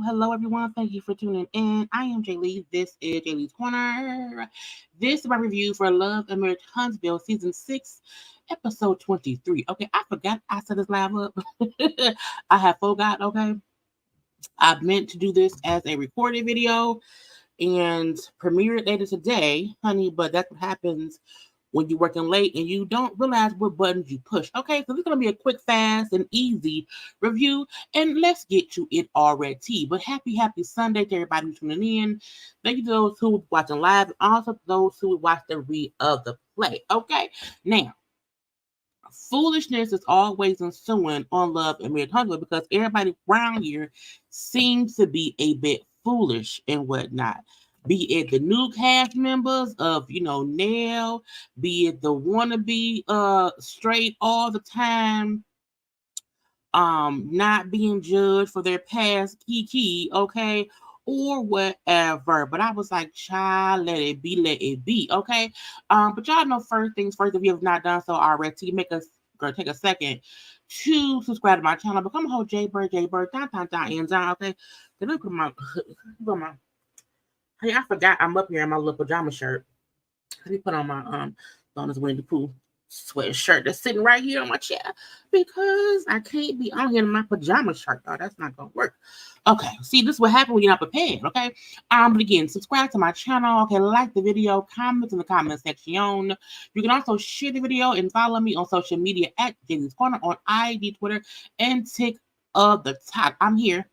Hello, everyone. Thank you for tuning in. I am Jaylee. This is JayLeesCorner. This is my review for Love and Marriage Huntsville Season 6, Episode 23. Okay, I forgot I set this live up. I have forgot, okay? I meant to do this as a recorded video and premiere it later today, honey, but that's what happens when you're working late and you don't realize what buttons you push. Okay, so this is going to be a quick, fast, and easy review, and let's get to it already. But happy Sunday to everybody who's tuning in. Thank you to those who are watching live, and also to those who watch the read of the play. Okay, now, foolishness is always ensuing on Love and Marriage Huntsville because everybody around here seems to be a bit foolish and whatnot. Be it the new cast members of, Nell, be it the wannabe straight all the time, not being judged for their past kiki, okay, or whatever. But I was like, child, let it be, okay. But y'all know first things first, if you have not done so already, take a second to subscribe to my channel, become a whole JayBird, and down, okay. Then look at my hey, I forgot I'm up here in my little pajama shirt. Let me put on my Donna's Winnie the Pooh sweatshirt that's sitting right here on my chair because I can't be on here in my pajama shirt. Oh, that's not gonna work. Okay, see, this is what happens when you're not prepared. Okay, but again, subscribe to my channel. Okay, like the video, comment in the comment section. You can also share the video and follow me on social media at JayLeesCorner on IG, Twitter, and TikTok of the top. I'm here.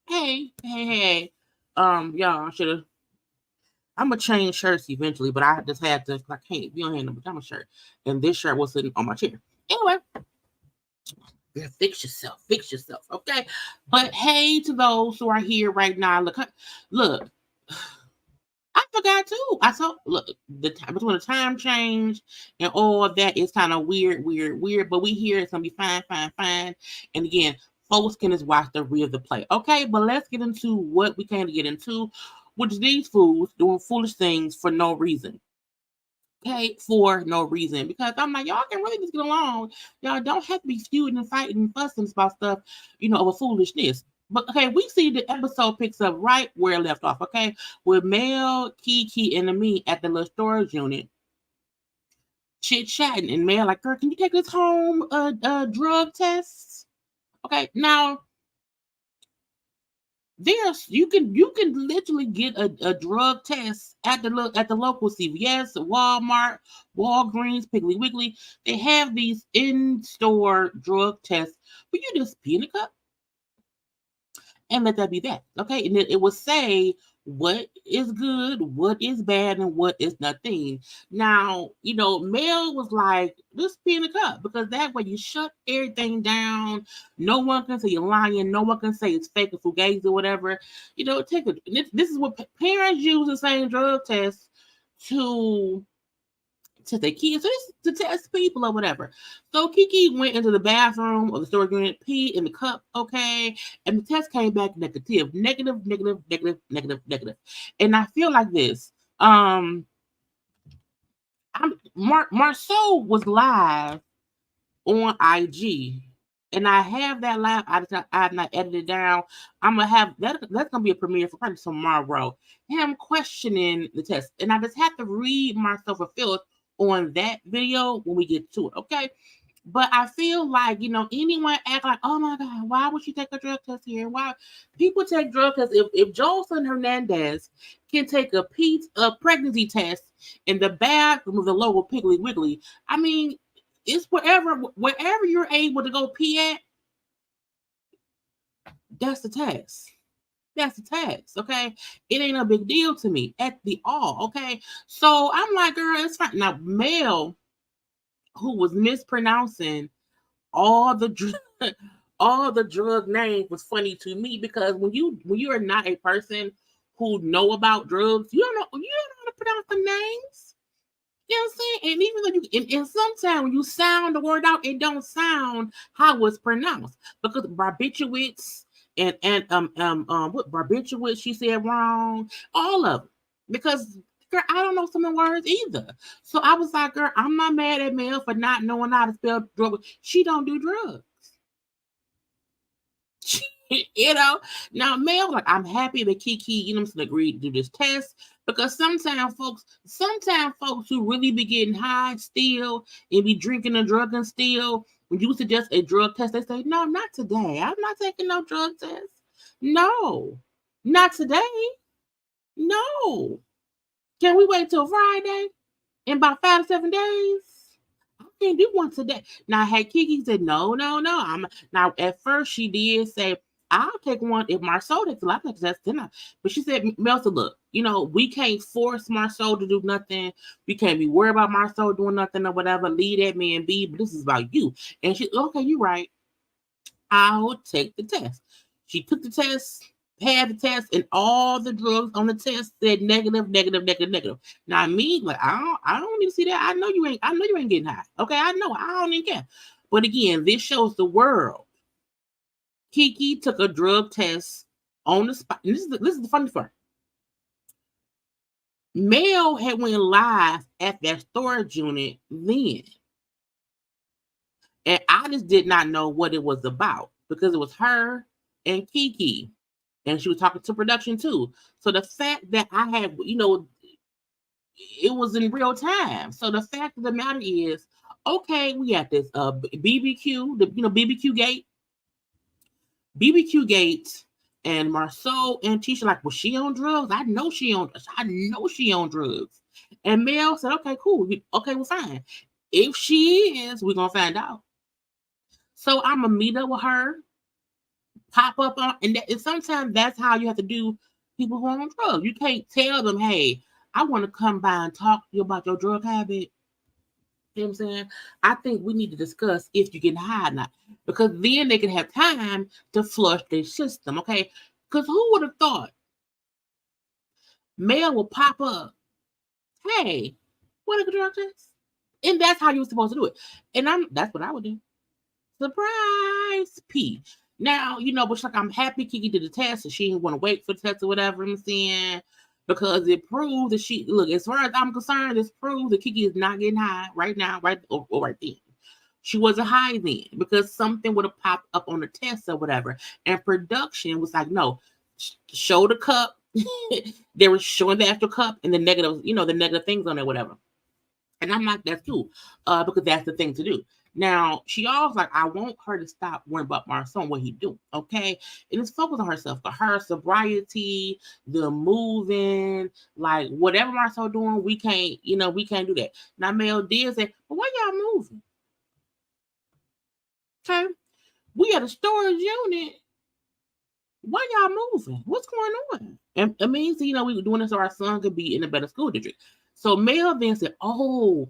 Hey. Y'all should have. I'm gonna change shirts eventually, but I just had to. I can't be on here in a pajama shirt, and this shirt was sitting on my chair. Anyway, yeah, fix yourself, okay? But hey, to those who are here right now, look. I forgot too. I saw between the time change and all of that is kind of weird. But we here it's gonna be fine. And again, folks can just watch the real of the play. Okay, but let's get into what we came to get into, which is these fools doing foolish things for no reason. Okay, for no reason. Because I'm like, y'all can really just get along. Y'all don't have to be feuding and fighting and fussing about stuff, over foolishness. But okay, we see the episode picks up right where it left off, okay? With Mel, Kiki, and me at the little storage unit chit-chatting, and Mel like, girl, can you take this home drug test? Okay, now There's you can literally get a drug test at the local CVS, Walmart, Walgreens, Piggly Wiggly. They have these in-store drug tests, but you just pee in a cup and let that be that. Okay. And then it will say what is good, what is bad, and what is nothing. Now, Mel was like, just be in the cup, because that way you shut everything down. No one can say you're lying. No one can say it's fake or fugazi or whatever. Take it. This is what parents use the same drug test to their kids, so this to test people or whatever. So Kiki went into the bathroom or the storage unit, peed in the cup, okay, and the test came back negative, negative, negative, negative, negative, negative. And I feel like this. Marceau was live on IG, and I have that live. I have not edited it down. I'm gonna have that. That's gonna be a premiere for probably tomorrow. Him questioning the test, and I just have to read myself a filth on that video when we get to it, okay? But I feel like, anyone act like, oh my God, why would you take a drug test here? Why people take drug tests? If Jolson Hernandez can take a pregnancy test in the bathroom of the local Piggly Wiggly, I mean, it's wherever you're able to go pee at, that's the test. That's the test, okay? It ain't a big deal to me at the all, okay? So I'm like, girl, it's fine. Now, Mel, who was mispronouncing all the drug names, was funny to me, because when you are not a person who know about drugs, you don't know how to pronounce the names. You know what I'm saying? And even though and sometimes when you sound the word out, it don't sound how it's pronounced, because barbiturates and what barbiturates she said wrong, all of them, because girl, I don't know some of the words either. So I was like, girl, I'm not mad at Mel for not knowing how to spell drug. She don't do drugs. Now Mel, like, I'm happy that Kiki, agreed to do this test, because sometimes folks who really be getting high still and be drinking and drugging still, when you suggest a drug test, they say, no, not today. I'm not taking no drug test. No, not today. No. Can we wait till Friday? In about 5 to 7 days? I can't do one today. Now, had Kiki said, no. Now, at first, she did say, I'll take one if Marceau takes a lot of tests. But she said, Mel said, look, we can't force Marceau to do nothing. We can't be worried about Marceau doing nothing or whatever. Leave that man be. But this is about you. And she, okay, you're right. I'll take the test. She took the test, had the test, and all the drugs on the test said negative, negative, negative, negative. Now me, like, I don't need to see that. I know you ain't getting high. Okay, I know. I don't even care. But again, this shows the world. Kiki took a drug test on the spot. And this is the funny part. Mel had went live at that storage unit then. And I just did not know what it was about, because it was her and Kiki. And she was talking to production too. So the fact that I had, it was in real time. So the fact of the matter is, okay, we got this BBQ, BBQ Gate, and Marceau and Tisha, like, was she on drugs? I know she on drugs. And Mel said, okay, cool. Okay, well, fine. If she is, we're gonna find out. So I'm gonna meet up with her, pop up on, and sometimes that's how you have to do people who are on drugs. You can't tell them, hey, I want to come by and talk to you about your drug habit. You know what I'm saying? I think we need to discuss if you get high or not, because then they can have time to flush their system, okay? Because who would have thought Mel will pop up, hey, what a drug test? And that's how you're supposed to do it. And that's what I would do. Surprise P. Now, but like, I'm happy Kiki did the test, and she didn't want to wait for the test or whatever I'm saying, because it proves that look, as far as I'm concerned, this proves that Kiki is not getting high right now, right then. She wasn't high then, because something would have popped up on the test or whatever. And production was like, no, show the cup. They were showing the actual cup and the negative, the negative things on it, whatever. And I'm like, that's cool, because that's the thing to do. Now, she always like, I want her to stop worrying about my son, what he do, okay? And it's focus on herself, her sobriety, the moving, like whatever Marcel doing, we can't do that. Now, Mel did say, well, why y'all moving? Okay, we at a storage unit. Why y'all moving? What's going on? And it means, we were doing this so our son could be in a better school district. So Mel then said, oh,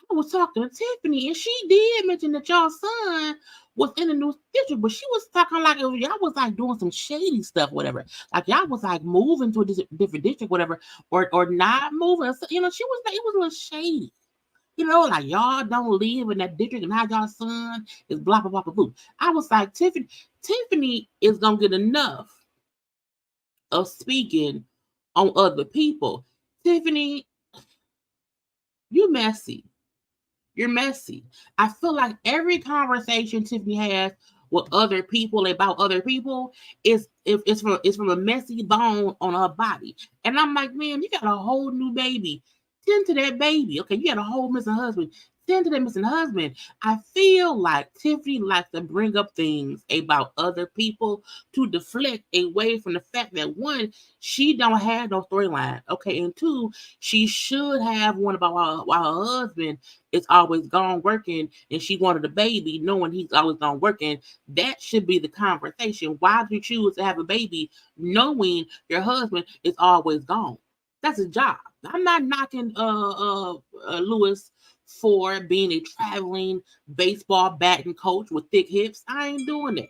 I was talking to Tiffany, and she did mention that y'all son was in the new district, but she was talking like y'all was like doing some shady stuff, whatever. Like y'all was like moving to a different district, whatever, or not moving. So, she was like, it was a little shady. Like y'all don't live in that district, and now y'all son is blah blah blah blah blah. I was like, Tiffany is gonna get enough of speaking on other people. Tiffany, you messy. You're messy. I feel like every conversation Tiffany has with other people about other people is from a messy bone on her body. And I'm like, man, you got a whole new baby. Tend to that baby. Okay, you got a whole missing husband. Tend to that missing husband. I feel like Tiffany likes to bring up things about other people to deflect away from the fact that, one, she don't have no storyline. Okay, and two, she should have one about why her husband is always gone working and she wanted a baby knowing he's always gone working. That should be the conversation. Why do you choose to have a baby knowing your husband is always gone? That's his job. I'm not knocking Lewis for being a traveling baseball batting coach with thick hips. I ain't doing that.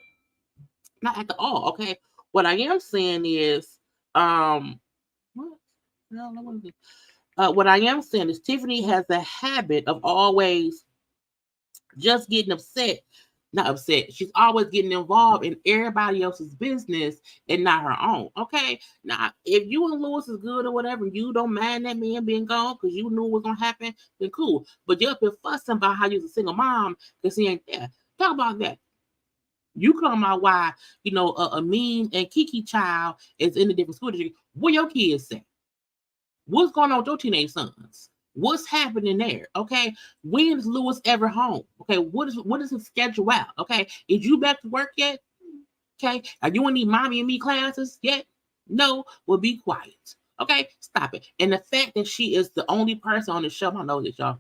Not at all. Okay. What I am saying is, what? No, what is it? What I am saying is Tiffany has a habit of always just getting upset. Not upset. She's always getting involved in everybody else's business and not her own. Okay. Now, if you and Lewis is good or whatever, you don't mind that man being gone because you knew what was gonna happen, then cool. But you're up here fussing about how you're a single mom because he ain't there. Talk about that. You come out why, a mean and Kiki child is in a different school district. Where your kids at? What's going on with your teenage sons? What's happening there? Okay. When is Lewis ever home? Okay. What is his schedule out? Okay. Is you back to work yet? Okay. Are you in these mommy and me classes yet? No. Well, be quiet. Okay. Stop it. And the fact that she is the only person on the show, I know this, y'all.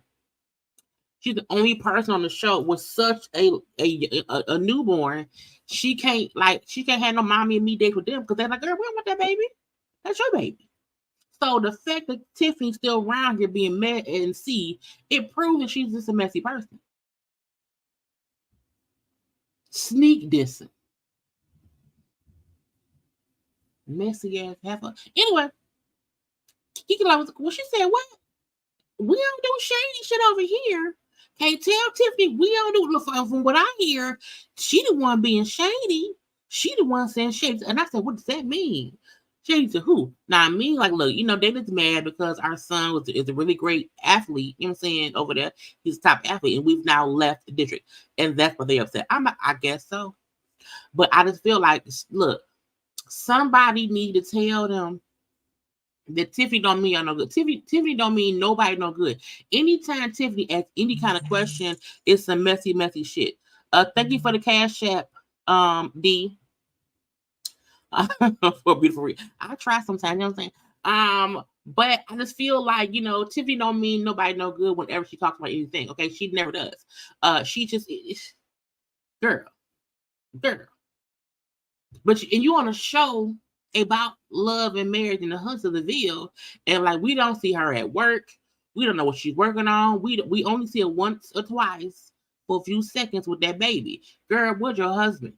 She's the only person on the show with such a newborn. She can't have no mommy and me dates with them because they're like, girl, we don't want that baby. That's your baby. So the fact that Tiffany's still around here being mad and see, it proves that she's just a messy person. Sneak dissing. Messy ass heifer. Anyway, Kiki was, well, she said, what? We don't do shady shit over here. Can't tell Tiffany we don't do, from what I hear, she the one being shady. She the one saying shady. And I said, what does that mean? Shady to who? Now, I mean, like, look, they just mad because our son is a really great athlete, you know what I'm saying, over there. He's a top athlete, and we've now left the district. And that's what they upset. I guess so. But I just feel like, look, somebody need to tell them that Tiffany don't mean y'all no good. Tiffany don't mean nobody no good. Anytime Tiffany asks any kind of question, it's some messy, messy shit. Thank you for the CashApp, D. For a beautiful read. I try sometimes, you know what I'm saying? But I just feel like, Tiffany don't mean nobody no good whenever she talks about anything. Okay, she never does. She just is girl. But you on a show about love and marriage in the Huntsville, and like we don't see her at work. We don't know what she's working on. We only see her once or twice for a few seconds with that baby. Girl, where's your husband?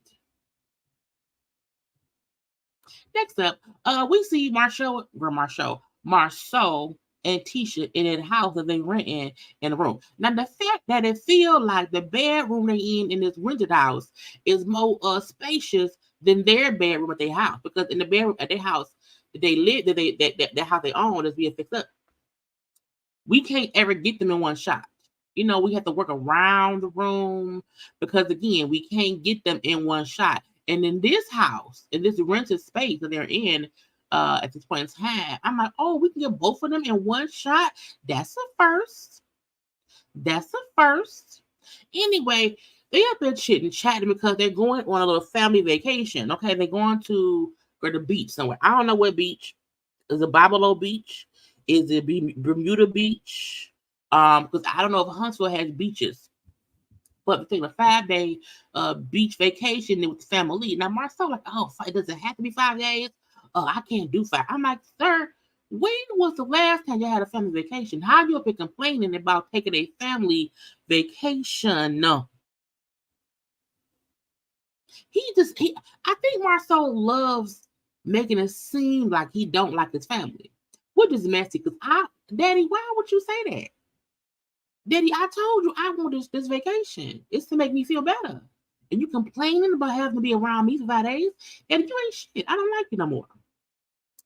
Next up, we see Marceau and Tisha in a house that they rent in the room. Now, the fact that it feels like the bedroom they're in this rented house is more spacious than their bedroom at their house, because in the bedroom at their house that they live, that house they own is being fixed up. We can't ever get them in one shot. We have to work around the room because, again, we can't get them in one shot. And in this house, in this rented space that they're in at this point in time, I'm like, oh, we can get both of them in one shot. That's a first. Anyway, they up there chitting, chatting because they're going on a little family vacation. Okay, they're going to the beach somewhere. I don't know what beach. Is it Babalo Beach? Is it Bermuda Beach? Because I don't know if Huntsville has beaches. But we taking a 5-day beach vacation with the family. Now Marcel like, oh, does it have to be 5 days? Oh, I can't do 5. I'm like, sir, when was the last time you had a family vacation? How you up here complaining about taking a family vacation? No. I think Marcel loves making it seem like he don't like his family, which is messy. Because Daddy, why would you say that? Daddy, I told you I want this vacation. It's to make me feel better. And you complaining about having to be around me for 5 days? Daddy, you ain't shit. I don't like you no more.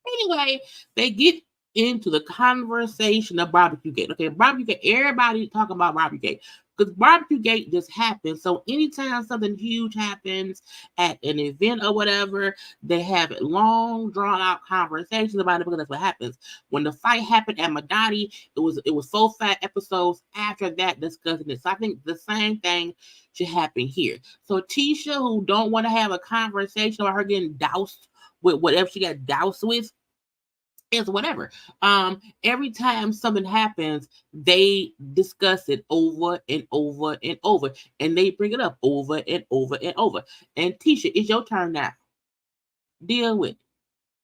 Anyway, they get into the conversation of barbecue gate. Okay, barbecue gate. Everybody talking about barbecue gate. Because barbecue gate just happened. So anytime something huge happens at an event or whatever, they have long, drawn out conversations about it because that's what happens. When the fight happened at Madani, it was 4-5 episodes after that discussing it. So I think the same thing should happen here. So Tisha, who don't want to have a conversation about her getting doused with whatever she got doused with, is whatever. Every time something happens, they discuss it over and over and over, and they bring it up over and over and over. And Tisha, it's your turn now. Deal with it.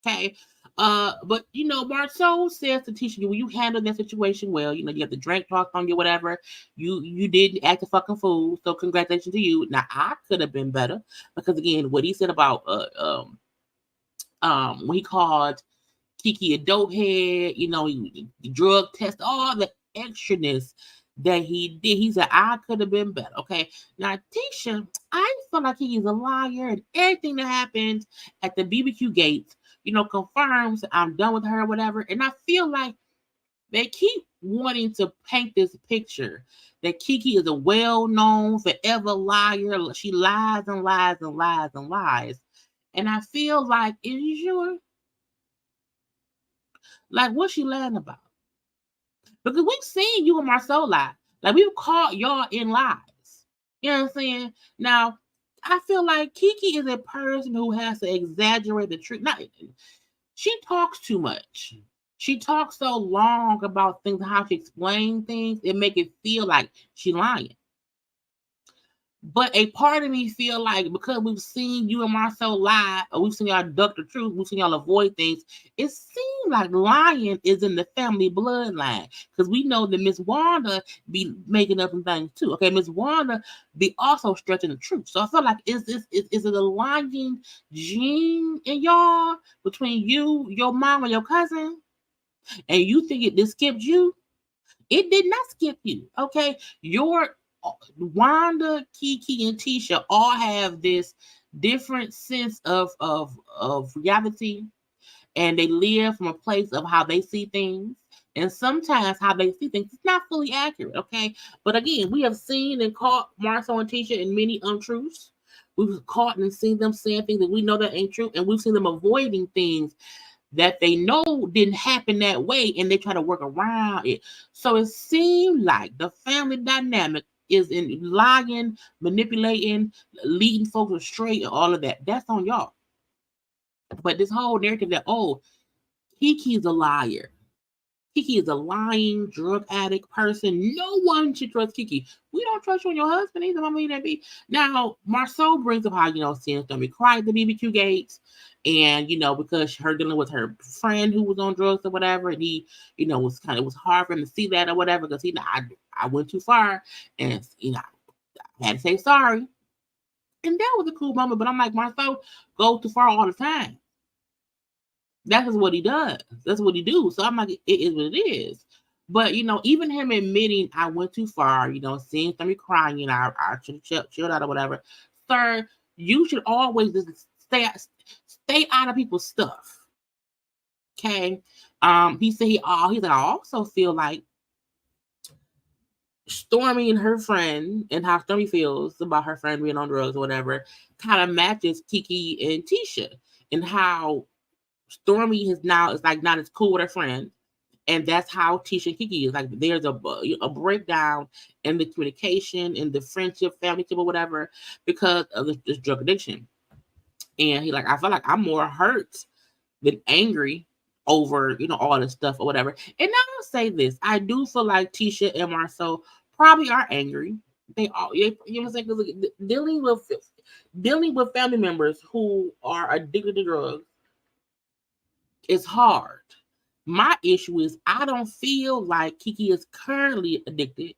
Okay. But Marceau says to Tisha, you handled that situation well. You got the drink talk on you, whatever. You didn't act a fucking fool. So congratulations to you. Now I could have been better because again, what he said about when he called Kiki a dope head, he drug test, all the extraness that he did. He said, I could have been better. Okay. Now, Tisha, I feel like he's a liar, and everything that happened at the BBQ gates, confirms I'm done with her or whatever. And I feel like they keep wanting to paint this picture that Kiki is a well-known, forever liar. She lies and lies and lies and lies. And I feel like, is you sure? Like, what's she lying about? Because we've seen you and Marceau lie. Like, we've caught y'all in lies. You know what I'm saying? Now, I feel like Kiki is a person who has to exaggerate the truth. She talks too much. She talks so long about things, how she explains things, it make it feel like she's lying. But a part of me feel like because we've seen you and Marceau lie, or we've seen y'all duck the truth, we've seen y'all avoid things, it seems like lying is in the family bloodline. Because we know that Miss Wanda be making up some things too. Okay, Miss Wanda be also stretching the truth. So I feel like is it a lying gene in y'all between you, your mom, and your cousin? And you think this skipped you? It did not skip you. Okay, your Wanda, Kiki, and Tisha all have this different sense of reality, and they live from a place of how they see things. And sometimes how they see things is not fully accurate, okay? But again, we have seen and caught Marceau and Tisha in many untruths. We've caught and seen them saying things that we know that ain't true, and we've seen them avoiding things that they know didn't happen that way, and they try to work around it. So it seemed like the family dynamic is in lying, manipulating, leading folks astray, and all of that. That's on y'all. But this whole narrative that, Kiki's a liar. Kiki is a lying, drug addict person. No one should trust Kiki. We don't trust you and your husband either. I mean, that be. Now, Marceau brings up how, seeing Stormy cry at the BBQ gates. And, because her dealing with her friend who was on drugs or whatever. And he, it was hard for him to see that or whatever. Because, I went too far. And, I had to say sorry. And that was a cool moment. But I'm like, Marceau goes too far all the time. That is what he does. That's what he do. So I'm like, it is what it is. But, even him admitting I went too far, seeing somebody crying, I should have chilled out or whatever. Sir, you should always just stay out of people's stuff. Okay? He said he's like, I also feel like Stormy and her friend and how Stormy feels about her friend being on drugs or whatever kind of matches Kiki and Tisha and how Stormy is now not as cool with her friend, And that's how Tisha and Kiki is. Like, there's a breakdown in the communication, in the friendship, family, or whatever, because of this drug addiction. And he like, I feel like I'm more hurt than angry over, all this stuff or whatever. And now I'll say this. I do feel like Tisha and Marcel probably are angry. They all, you know what I'm saying? 'Cause dealing with family members who are addicted to drugs is hard. My issue is I don't feel like Kiki is currently addicted,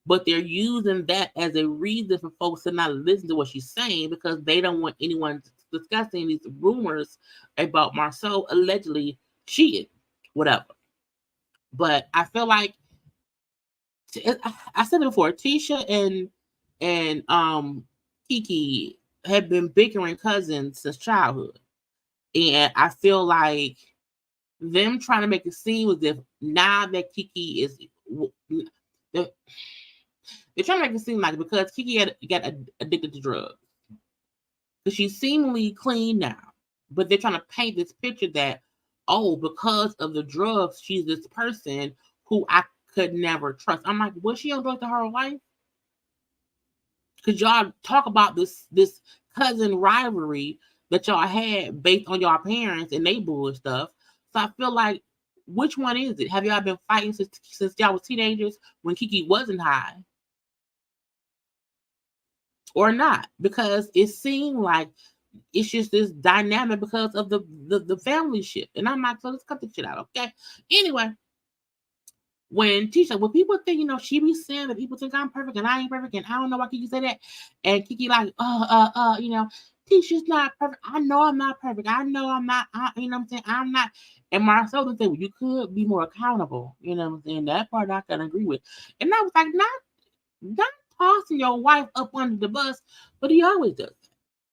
but they're using that as a reason for folks to not listen to what she's saying because they don't want anyone discussing these rumors about Marcel allegedly cheating, whatever. But I feel like I said it before, Tisha and Kiki have been bickering cousins since childhood, and I feel like them trying to make it seem as if now that Kiki is, they're trying to make it seem like because Kiki got addicted to drugs, because she's seemingly clean now, but they're trying to paint this picture that, oh, because of the drugs, she's this person who I could never trust. I'm like, was she on drugs her whole life? Because y'all talk about this cousin rivalry that y'all had based on y'all parents and they bull stuff. So I feel like, which one is it? Have y'all been fighting since y'all was teenagers when Kiki wasn't high? Or not? Because it seemed like it's just this dynamic because of the family shit. And I'm like, so let's cut the shit out, okay? Anyway, when people think, she be saying that people think I'm perfect and I ain't perfect, and I don't know why Kiki say that. And Kiki like, Tisha's not perfect. I know I'm not perfect. I know I'm not, you know what I'm saying? I'm not. And Marcel would say, well, you could be more accountable. You know what I'm saying? That part I can agree with. And I was like, not tossing your wife up under the bus, but he always does.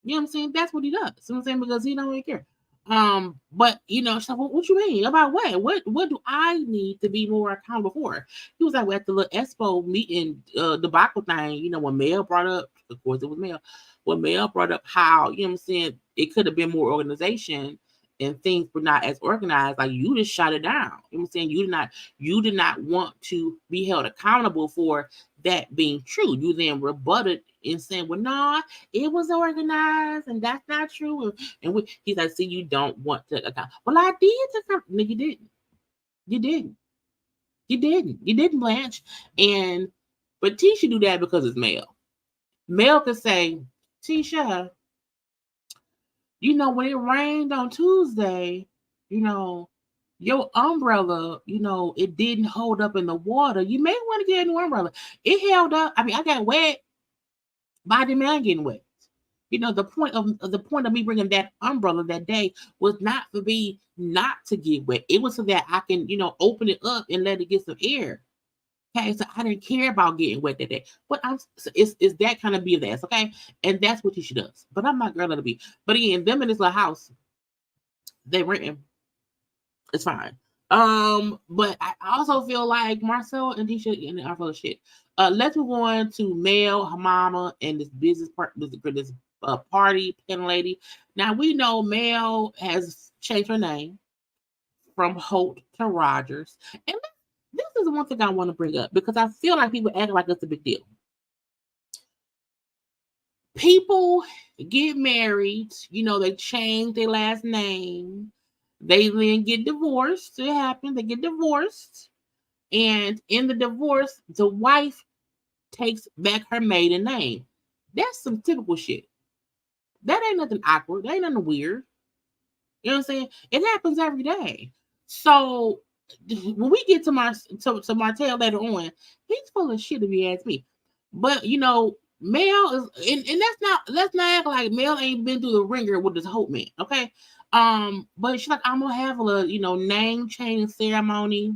You know what I'm saying? That's what he does. You know what I'm saying? Because he don't really care. But so what you mean? About what? What do I need to be more accountable for? He was like, at the little expo meeting, debacle thing, when Mel brought up, of course it was Mel, when Mel brought up how, you know what I'm saying, it could have been more organization and things were not as organized, like you just shot it down. You know what I'm saying? You did not want to be held accountable for that being true. You then rebutted and saying, well, no, it was organized and that's not true. And he's like, see, you don't want to account. Well, I did account. No, you didn't. You didn't. You didn't. You didn't, Blanche. But Tisha do that because it's Mel. Mel could say, Tisha, when it rained on Tuesday, your umbrella, it didn't hold up in the water. You may want to get a new umbrella. It held up. I mean, I got wet, but I didn't mind getting wet. The point of me bringing that umbrella that day was not for me not to get wet. It was so that I can, open it up and let it get some air. Okay, so I didn't care about getting wet that day. But it's that kind of BS, okay? And that's what she does. But I'm not girl to be. But again, them in this little house, they renting. It's fine. But I also feel like Marcel and Tisha and are full of shit. Let's move on to Mel, her mama, and this business part, this party pen lady. Now we know Mel has changed her name from Holt to Rogers, and this is one thing I want to bring up because I feel like people act like it's a big deal. People get married, they change their last name. They then get divorced. It happens. They get divorced. And in the divorce, the wife takes back her maiden name. That's some typical shit. That ain't nothing awkward. That ain't nothing weird. You know what I'm saying? It happens every day. So when we get to Martell later on, he's full of shit if you ask me. But Mel is, and let's not act like Mel ain't been through the ringer with this Hope man, okay? But she's like, I'm gonna have a name change ceremony.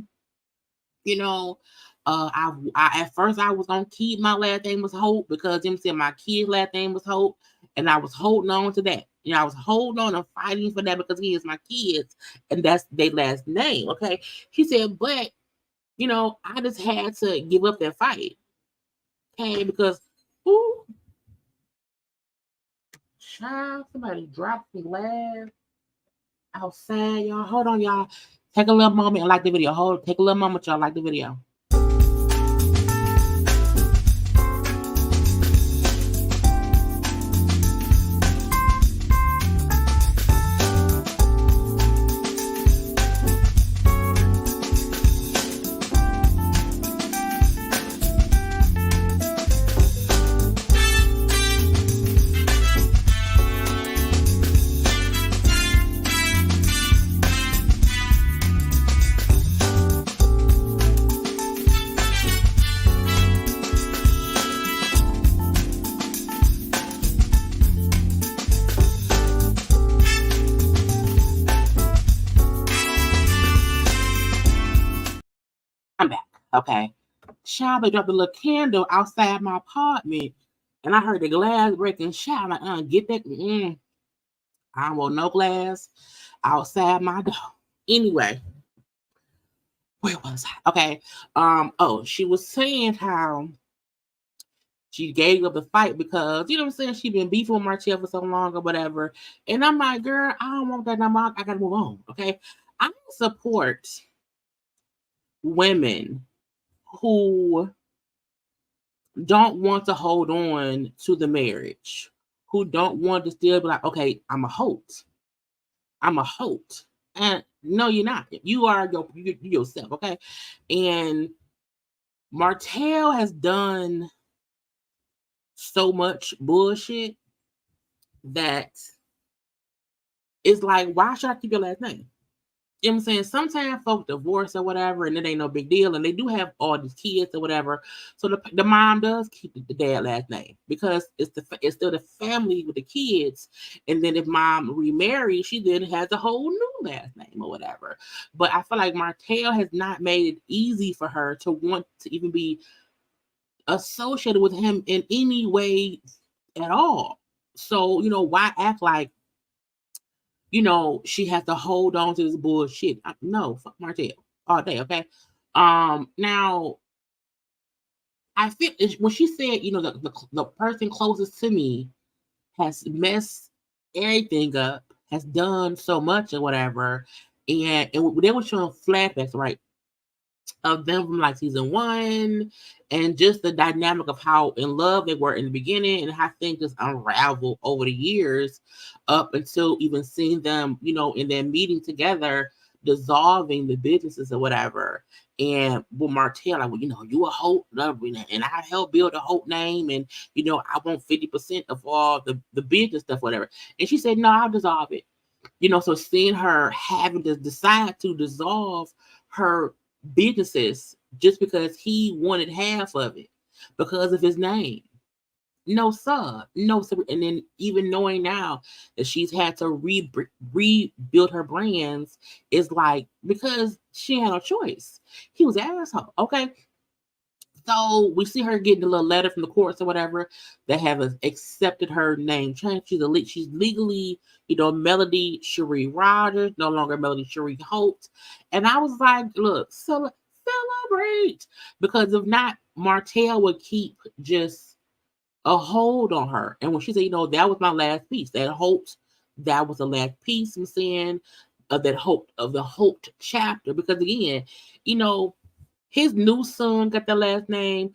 I at first I was gonna keep my last name was Hope because them said my kid's last name was Hope, and I was holding on to that. I was holding on and fighting for that because he is my kids, and that's their last name. Okay, she said, but I just had to give up that fight. Okay, because child, somebody dropped some glass outside, y'all. Hold on, y'all. Take a little moment and like the video. Take a little moment, y'all, like the video. I'm back. Okay. Child, they dropped a little candle outside my apartment, and I heard the glass breaking. Child, I'm like, get that. I don't want no glass outside my door. Anyway, where was I? Okay. Oh, she was saying how she gave up the fight because, you know what I'm saying, she been beefing with Martell for so long or whatever. And I'm like, girl, I don't want that no more. I gotta move on. Okay. I support women who don't want to hold on to the marriage, who don't want to still be like, okay, I'm a host. I'm a host. And no, you're not. You are yourself, okay? And Martell has done so much bullshit that it's like, why should I keep your last name? You know what I'm saying? Sometimes folks divorce or whatever, and it ain't no big deal, and they do have all these kids or whatever. So the mom does keep the dad last name because it's still the family with the kids. And then if mom remarries, she then has a whole new last name or whatever. But I feel like Martell has not made it easy for her to want to even be associated with him in any way at all. So, why act like, she has to hold on to this bullshit? No, fuck Martell all day, okay? Now, I feel when she said, the person closest to me has messed everything up, has done so much or whatever, and they were showing flashbacks, right, of them from like season 1, and just the dynamic of how in love they were in the beginning and how things just unraveled over the years up until even seeing them, in their meeting together, dissolving the businesses or whatever. And with Martell, like, well, you a Holt, and I helped build a Holt name, and I want 50% of all the business stuff, whatever. And she said, no, I'll dissolve it. So seeing her having to decide to dissolve her businesses just because he wanted half of it because of his name. No, sir. No, sir. And then even knowing now that she's had to rebuild her brands is like, because she had no choice. He was an asshole. Okay. So we see her getting a little letter from the courts or whatever that have accepted her name change. She's legally, Melody Cherie Rogers, no longer Melody Cherie Holt. And I was like, look, celebrate. Because if not, Martell would keep just a hold on her. And when she said, that was my last piece, that Holt, that was the last piece I'm saying of that Holt, of the Holt chapter. Because again, his new son got the last name.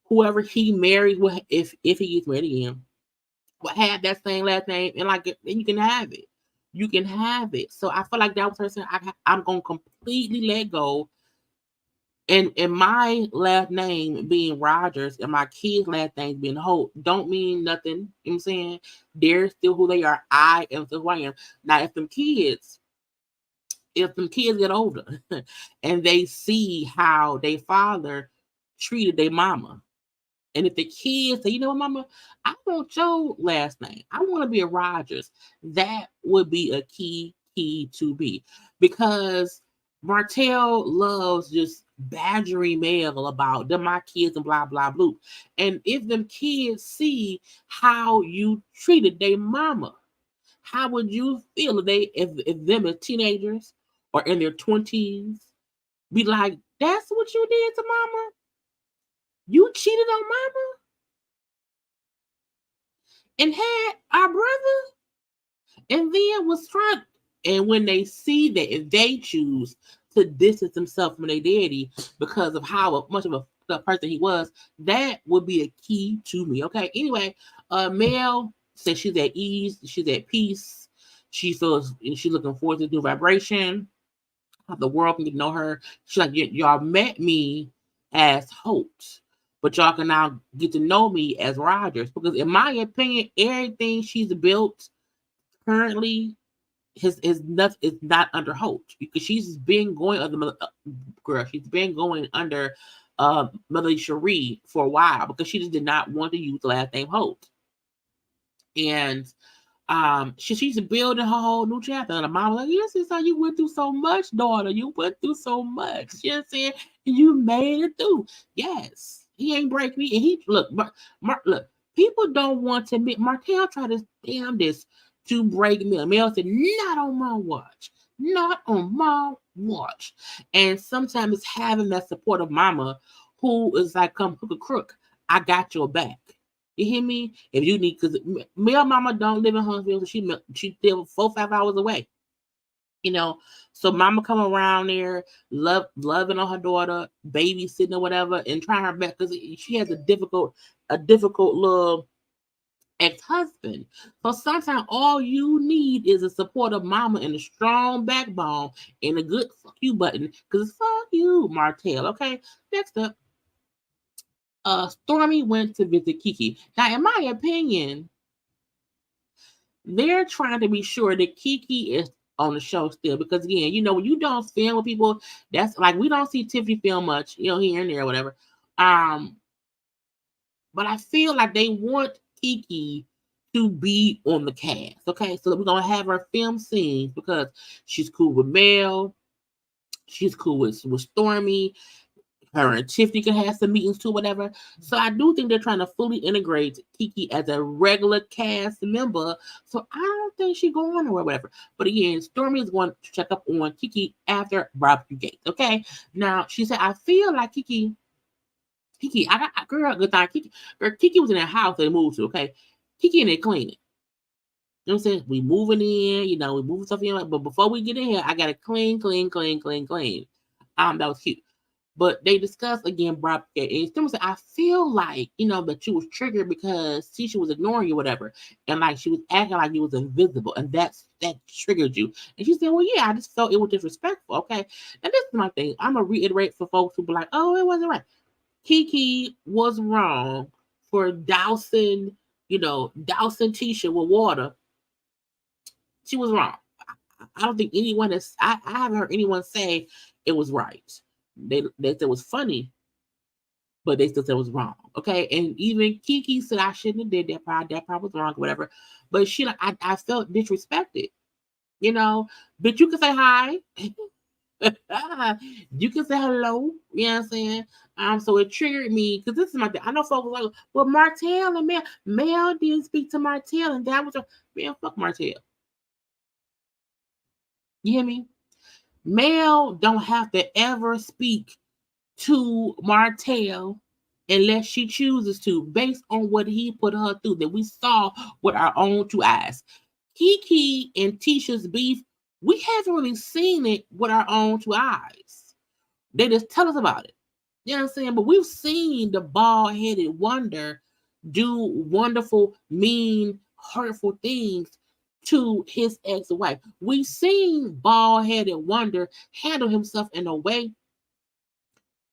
Whoever he married, if he gets married again, will have that same last name, and then you can have it. You can have it. So I feel like that was her saying, I'm gonna completely let go. And my last name being Rogers and my kids' last name being Holt don't mean nothing. You know what I'm saying? They're still who they are. I am still who I am. Now, if them kids get older and they see how their father treated their mama, and if the kids say, mama, I want your last name, I want to be a Rogers, that would be a key to be. Because Martell loves just badgering Mel about them, my kids, and blah, blah, blah. And if them kids see how you treated their mama, how would you feel if them as teenagers or in their 20s be like, that's what you did to mama? You cheated on mama and had our brother, and then was trying, And when they see that, if they choose to distance themselves from their daddy because of how much of a person he was, that would be a key to me. Okay. Anyway, Mel says she's at ease, she's at peace. She feels she's looking forward to new vibration. How the world can get to know her. She's like, y'all met me as Hope, but y'all can now get to know me as Rogers. Because in my opinion, everything she's built currently is not under Hope, because she's been going under she's been going under Mother Cherie for a while, because she just did not want to use the last name Hope. And she's building her whole new chapter. And the mom was like, yes, it's how you went through so much, daughter. You went through so much. You know what I'm saying? And you made it through. Yes. He ain't break me. And he look, look, people don't want to admit. Martell tried to damn this to break me. Mel said, not on my watch. Not on my watch. And sometimes it's having that supportive mama who is like, come hook a crook. I got your back. You hear me? If you need, because Mel mama don't live in Huntsville, so she live 4-5 hours away. You know, so mama come around there, loving on her daughter, babysitting or whatever, and trying her best, because she has a difficult little ex-husband. So sometimes all you need is a supportive mama and a strong backbone and a good fuck you button, because it's fuck you, Martell. Okay, next up. Stormy went to visit Kiki. Now, in my opinion, they're trying to be sure that Kiki is on the show still, because again, you know, when you don't film with people, that's like, we don't see Tiffany film much, you know, here and there, or whatever. But I feel like they want Kiki to be on the cast. Okay, so we're gonna have her film scenes because she's cool with Mel, she's cool with Stormy. Her and Tiffany can have some meetings too, whatever. So I do think they're trying to fully integrate Kiki as a regular cast member. So I don't think she's going or whatever. But again, Stormy is going to check up on Kiki after Barbecue Gate. Okay. Now she said, I feel like Kiki, girl, good time. Kiki was in that house they moved to. Okay. Kiki and they cleaning. You know what I'm saying? We moving in, you know, we moving stuff in. But before we get in here, I gotta clean. That was cute. But they discussed again, Bob and Stormy said, I feel like, you know, that you was triggered because Tisha was ignoring you, whatever. And like she was acting like you was invisible. And that triggered you. And she said, well, yeah, I just felt it was disrespectful. Okay. And this is my thing. I'm going to reiterate for folks who be like, oh, it wasn't right. Kiki was wrong for dousing Tisha with water. She was wrong. I don't think anyone I haven't heard anyone say it was right. They said it was funny, but they still said it was wrong. Okay. And even Kiki said I shouldn't have did that part. That part was wrong, whatever. But she like, I felt disrespected. You know, but you can say hi. You can say hello. You know what I'm saying? So it triggered me because this is my thing. I know folks like, well, Martell and Mel didn't speak to Martell, and that was man, fuck Martell. You hear me? Mel don't have to ever speak to Martell unless she chooses to, based on what he put her through that we saw with our own two eyes. Kiki and Tisha's beef, we haven't really seen it with our own two eyes. They just tell us about it. You know what I'm saying? But we've seen the bald-headed wonder do wonderful, mean, hurtful things to his ex-wife. We've seen bald-headed wonder handle himself in a way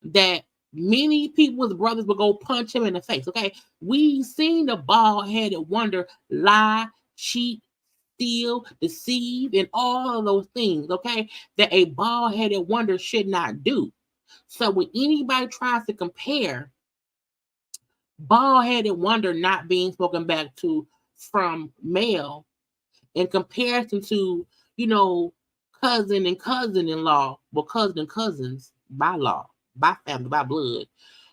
that many people's brothers would go punch him in the face. Okay, we've seen the bald-headed wonder lie, cheat, steal, deceive, and all of those things. Okay, that a bald-headed wonder should not do. So when anybody tries to compare bald-headed wonder not being spoken back to from Mel in comparison to, you know, cousin and cousin-in-law, well, cousin and cousins by law, by family, by blood,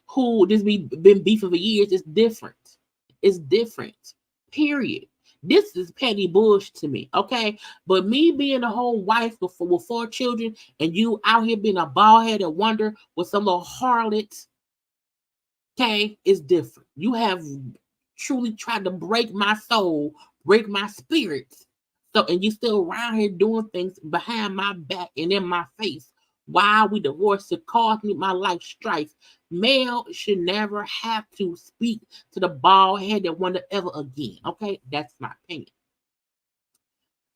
who just been beefing for years, it's different. It's different. Period. This is petty bullshit to me, okay? But me being a whole wife with 4 children and you out here being a bald-headed wonder with some little harlot, okay, is different. You have truly tried to break my soul, break my spirit So, and you still around here doing things behind my back and in my face while we divorced to cause me my life strife. Male should never have to speak to the bald-headed one ever again. Okay, that's my opinion.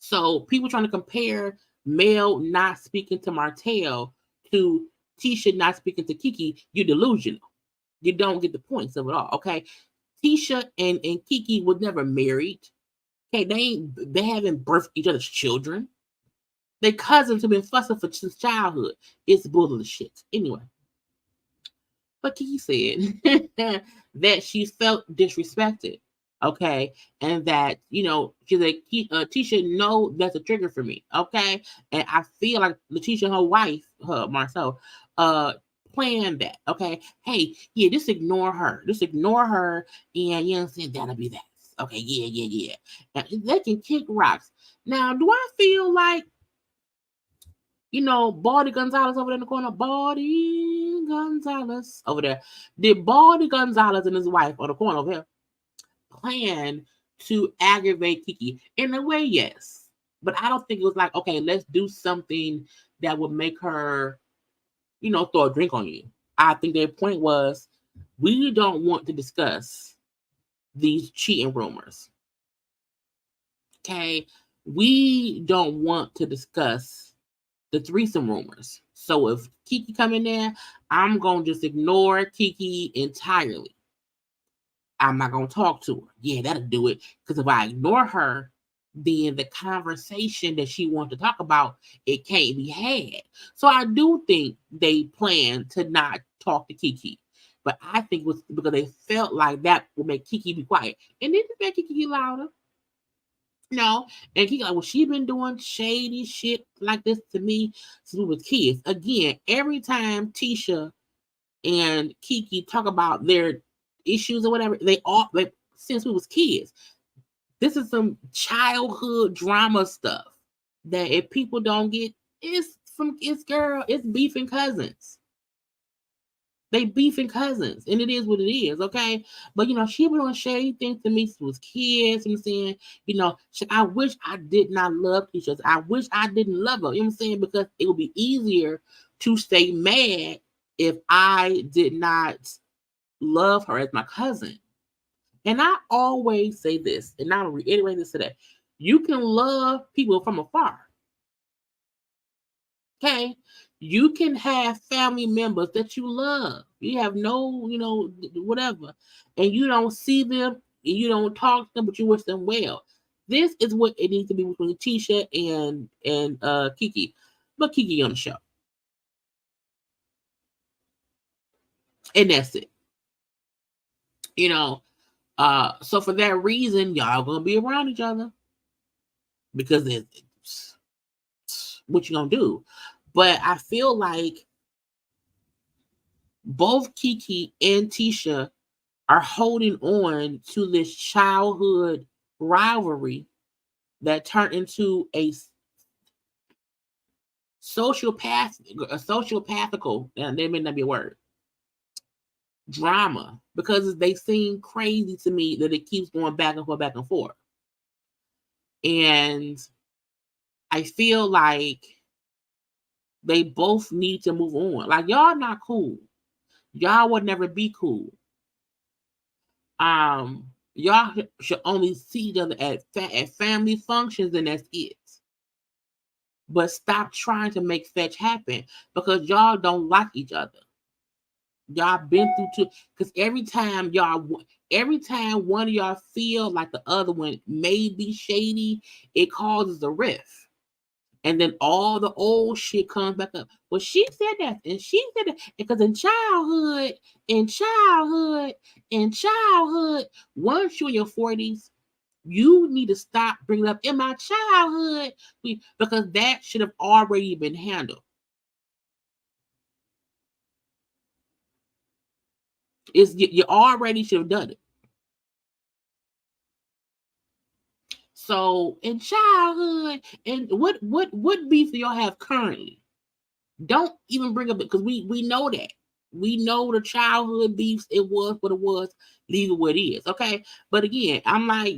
So people trying to compare Mel not speaking to Martell to Tisha not speaking to Kiki, you're delusional. You don't get the points of it all. Okay, Tisha and Kiki was never married. Okay, they haven't birthed each other's children. They cousins have been fussing since childhood. It's bullshit. Anyway, but Kiki said that she felt disrespected. Okay, and that she's like, Tisha, no, that's a trigger for me. Okay, and I feel like Letitia, her wife, her Marcel, planned that. Okay, hey, yeah, just ignore her, and you know, saying that'll be that. Okay, yeah. And they can kick rocks. Now, do I feel like Baldy Gonzalez over there in the corner? Baldy Gonzalez over there. Did Baldy Gonzalez and his wife on the corner over here plan to aggravate Kiki? In a way, yes. But I don't think it was like, okay, let's do something that would make her, throw a drink on you. I think their point was, we don't want to discuss these cheating rumors. Okay? We don't want to discuss the threesome rumors. So if Kiki come in there, I'm going to just ignore Kiki entirely. I'm not going to talk to her. Yeah, that'll do it. Because if I ignore her, then the conversation that she wants to talk about, it can't be had. So I do think they plan to not talk to Kiki. But I think it was because they felt like that would make Kiki be quiet. And then it made Kiki get louder. No, and Kiki like, well, she been doing shady shit like this to me since we was kids. Again, every time Tisha and Kiki talk about their issues or whatever, they since we was kids. This is some childhood drama stuff that if people don't get, it's beefing cousins. They beefing cousins, and it is what it is, okay? But she been doing shady things to me since we was kids. I'm saying, I wish I did not love Tisha. I wish I didn't love her. You know what I'm saying? Because it would be easier to stay mad if I did not love her as my cousin. And I always say this, and I'll reiterate this today. You can love people from afar. Okay? You can have family members that you love. You have no, whatever. And you don't see them, and you don't talk to them, but you wish them well. This is what it needs to be between Tisha and Kiki. But Kiki on the show. And that's it. So for that reason, y'all gonna be around each other. Because it's what you gonna do. But I feel like both Kiki and Tisha are holding on to this childhood rivalry that turned into a sociopathical, and there may not be a word, drama, because they seem crazy to me that it keeps going back and forth. And I feel like they both need to move on. Like, y'all not cool. Y'all would never be cool. Y'all should only see each other at family functions, and that's it. But stop trying to make fetch happen, because y'all don't like each other. Y'all been through two. Because every time one of y'all feel like the other one may be shady, it causes a rift. And then all the old shit comes back up. Well, she said that, and she said that, because in childhood, once you're in your 40s, you need to stop bringing up in my childhood, because that should have already been handled. You already should have done it. So in childhood, and what beef do y'all have currently? Don't even bring up it, because we know that. We know the childhood beefs. It was what it was. Leave it what it is. Okay. But again, I'm like,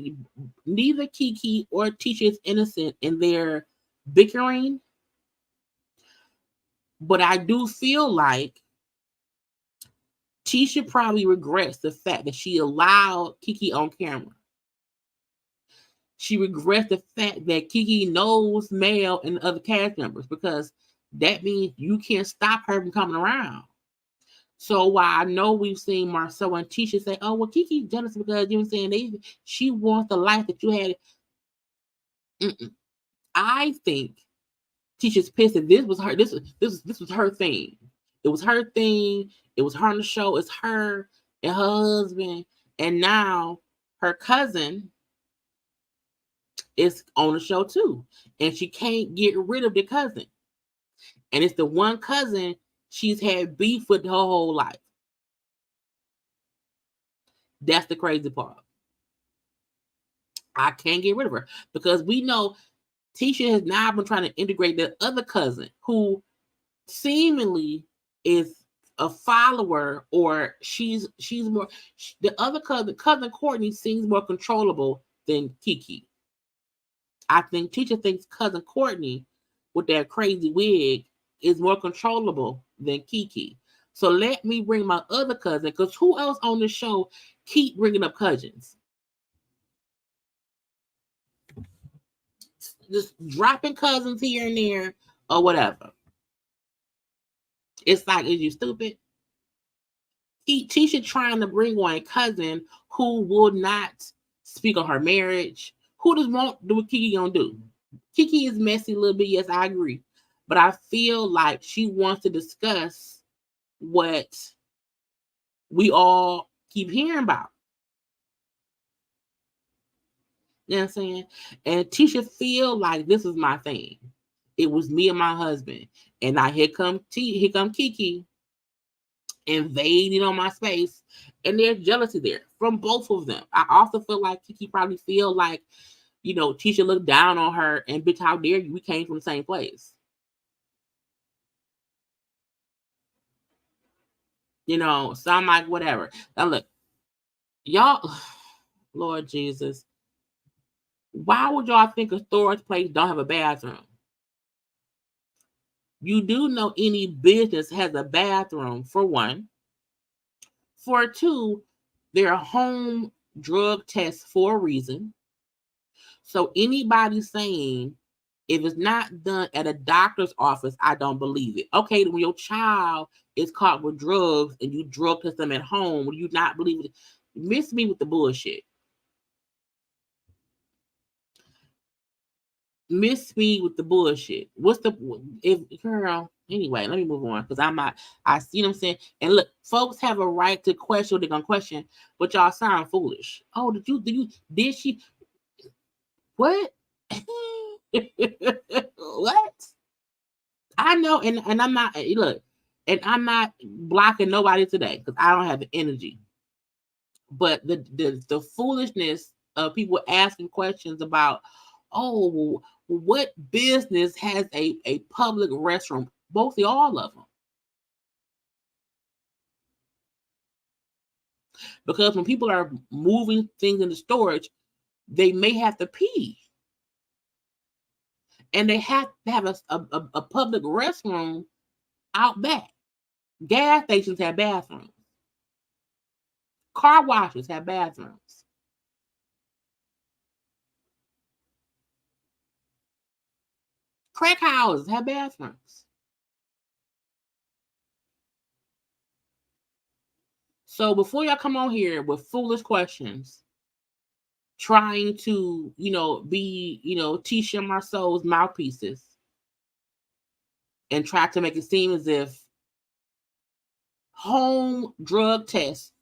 neither Kiki or Tisha is innocent in their bickering. But I do feel like Tisha probably regrets the fact that she allowed Kiki on camera. She regrets the fact that Kiki knows Mel and the other cast members, because that means you can't stop her from coming around. So while I know we've seen Marcel and Tisha say, "Oh, well, Kiki's jealous because you know what I'm saying, she wants the life that you had." I think Tisha's pissed that this was her. This was her thing. It was her thing. It was her on the show. It's her and her husband, and now her cousin is on the show too, and she can't get rid of the cousin. And it's the one cousin she's had beef with her whole life. That's the crazy part. I can't get rid of her because we know Tisha has now been trying to integrate the other cousin who seemingly is a follower, or she's more, the other cousin Courtney seems more controllable than Kiki. I think Tisha thinks cousin Courtney with that crazy wig is more controllable than Kiki. So let me bring my other cousin, because who else on the show keep bringing up cousins? Just dropping cousins here and there or whatever. It's like, is you stupid? Tisha trying to bring on a cousin who will not speak on her marriage. Who does want do what Kiki gonna do? Kiki is messy a little bit, yes, I agree. But I feel like she wants to discuss what we all keep hearing about. You know what I'm saying? And Tisha feel like this is my thing. It was me and my husband. And now here come Kiki invading on my space. And there's jealousy there from both of them. I also feel like Kiki probably feel like, you know, Tisha looked down on her and bitch, how dare you? We came from the same place. You know, so I'm like, whatever. Now look, y'all, Lord Jesus, why would y'all think a storage place don't have a bathroom? You do know any business has a bathroom, for one. For two, they're home drug tests for a reason. So anybody saying if it's not done at a doctor's office, I don't believe it. Okay, when your child is caught with drugs and you drug test them at home, will you not believe it? Miss me with the bullshit. Miss me with the bullshit. What's the if girl? Anyway, let me move on because I'm not. I see what I'm saying. And look, folks have a right to question what they're gonna question, but y'all sound foolish. Oh, did she? What? What? I know, and I'm not. Look, and I'm not blocking nobody today because I don't have the energy. But the foolishness of people asking questions about, oh, what business has a public restroom? Mostly all of them. Because when people are moving things into storage, they may have to pee. And they have to have a public restroom out back. Gas stations have bathrooms. Car washes have bathrooms. Crack houses have bathrooms. So before y'all come on here with foolish questions, trying to, be, Tisha Marceau's mouthpieces and try to make it seem as if home drug tests,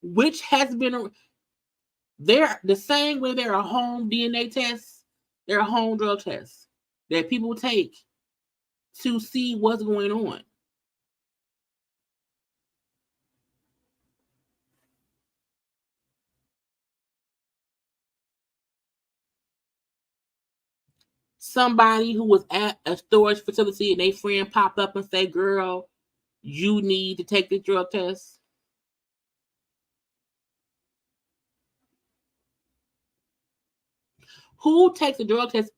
which has been, they're the same way there are home DNA tests, there are home drug tests that people take to see what's going on. Somebody who was at a storage facility and their friend popped up and say, girl, you need to take the drug test? Who takes a drug test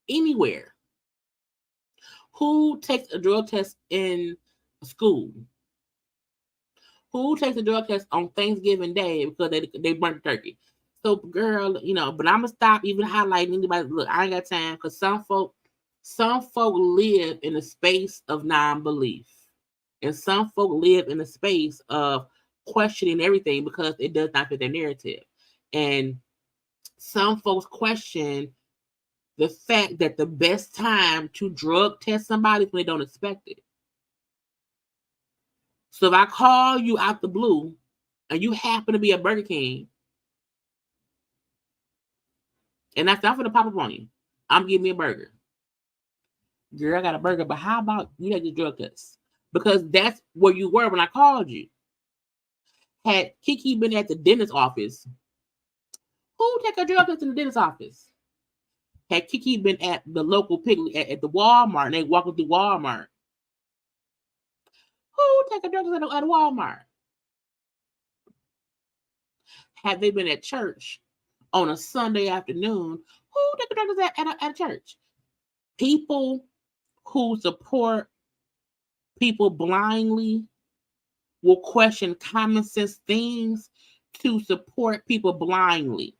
anywhere? Who takes a drug test in school? Who takes a drug test on Thanksgiving Day because they burnt the turkey? So, girl, but I'm gonna stop even highlighting anybody. Look, I ain't got time because some folk live in a space of non-belief, and some folk live in a space of questioning everything because it does not fit their narrative. And some folks question the fact that the best time to drug test somebody is when they don't expect it. So if I call you out the blue and you happen to be a Burger King, and that's not for the pop up on you, I'm giving me a burger. Girl, I got a burger, but how about you had your drug test? Because that's where you were when I called you. Had Kiki been at the dentist office, who take a drug test in the dentist office? Had Kiki been at the local Piggly at the Walmart and they walking through Walmart, who take a drug test at Walmart? Had they been at church on a Sunday afternoon, who take a drug test at a church? People who support people blindly will question common sense things to support people blindly.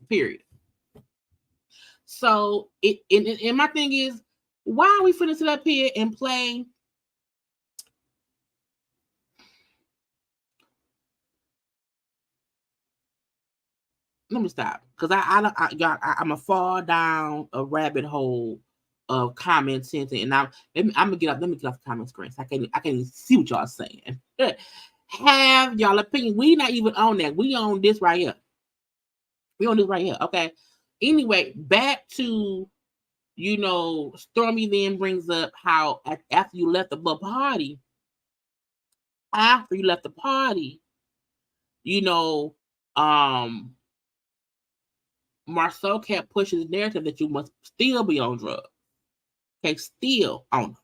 Period. So and my thing is, why are we finna sit up here and play? Let me stop, because I'm a fall down a rabbit hole of comment sentence, and I'm gonna get up. Let me get off the comment screen. So I can't even see what y'all saying. Have y'all opinion? We not even on that. We on this right here. We on this right here. Okay. Anyway, back to Stormy then brings up how after you left the party, Marceau kept pushing the narrative that you must still be on drugs. Okay, still on them.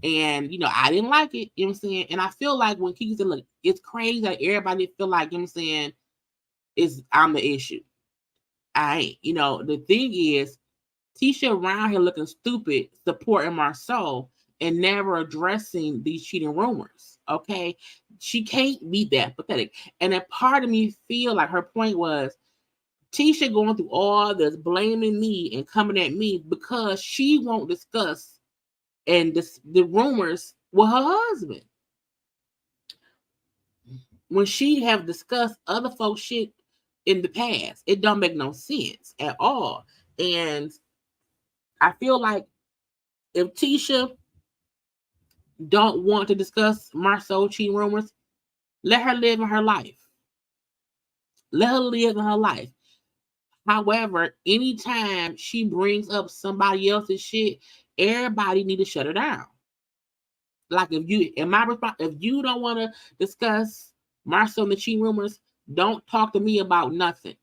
And I didn't like it, you know what I'm saying? And I feel like when Kiki said, look, it's crazy that everybody feel like, you know what I'm saying, I'm the issue. I ain't. The thing is, Tisha around here looking stupid, supporting Marceau and never addressing these cheating rumors. Okay, she can't be that pathetic. And a part of me feel like her point was Tisha going through all this, blaming me and coming at me because she won't discuss the rumors with her husband when she have discussed other folks' shit in the past. It don't make no sense at all. And I feel like if Tisha don't want to discuss Marceau cheating rumors, let her live in her life. Let her live in her life. However, anytime she brings up somebody else's shit, everybody need to shut her down. Like if you don't want to discuss Marceau and the cheating rumors, don't talk to me about nothing.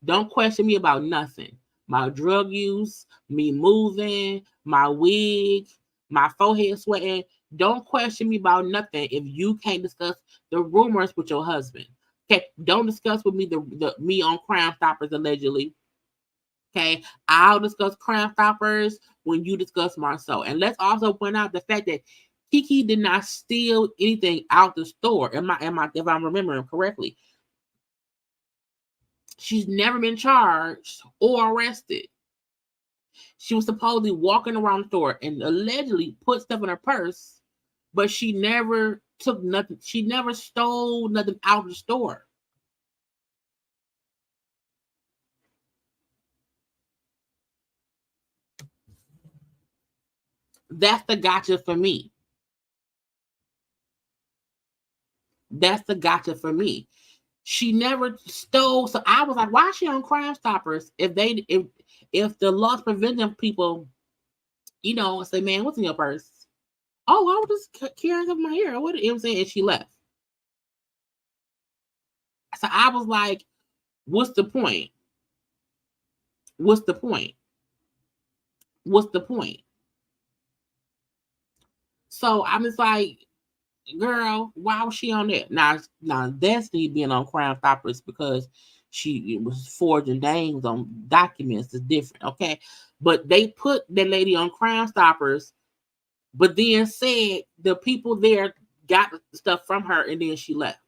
Don't question me about nothing. My drug use, me moving, my wig, my forehead sweating. Don't question me about nothing if you can't discuss the rumors with your husband. Okay, don't discuss with me the me on Crime Stoppers allegedly. Okay, I'll discuss Crime Stoppers when you discuss Marceau. And let's also point out the fact that Kiki did not steal anything out the store. If I'm remembering correctly, she's never been charged or arrested. She was supposedly walking around the store and allegedly put stuff in her purse, but she never took nothing. She never stole nothing out of the store. That's the gotcha for me. That's the gotcha for me. She never stole. So I was like, why is she on Crime Stoppers if the loss prevention people you know, and say, man, what's in your purse? Oh, I was just carrying up my hair. What, you know what I'm saying? And she left. So I was like, what's the point? What's the point? What's the point? So I'm just like, girl, why was she on that? Now Destiny being on Crime Stoppers because she was forging names on documents is different, okay? But they put that lady on Crime Stoppers, but then said the people there got stuff from her and then she left.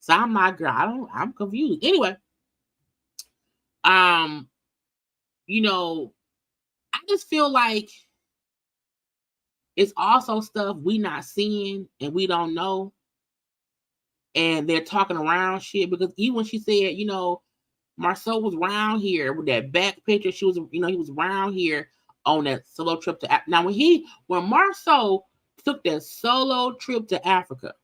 So I'm like, girl, I'm confused. Anyway, you know, I just feel like it's also stuff we not seeing and we don't know. And they're talking around shit because even when she said, you know, Marceau was around here with that back picture, she was, you know, he was around here on that solo trip to now when Marceau took that solo trip to Africa,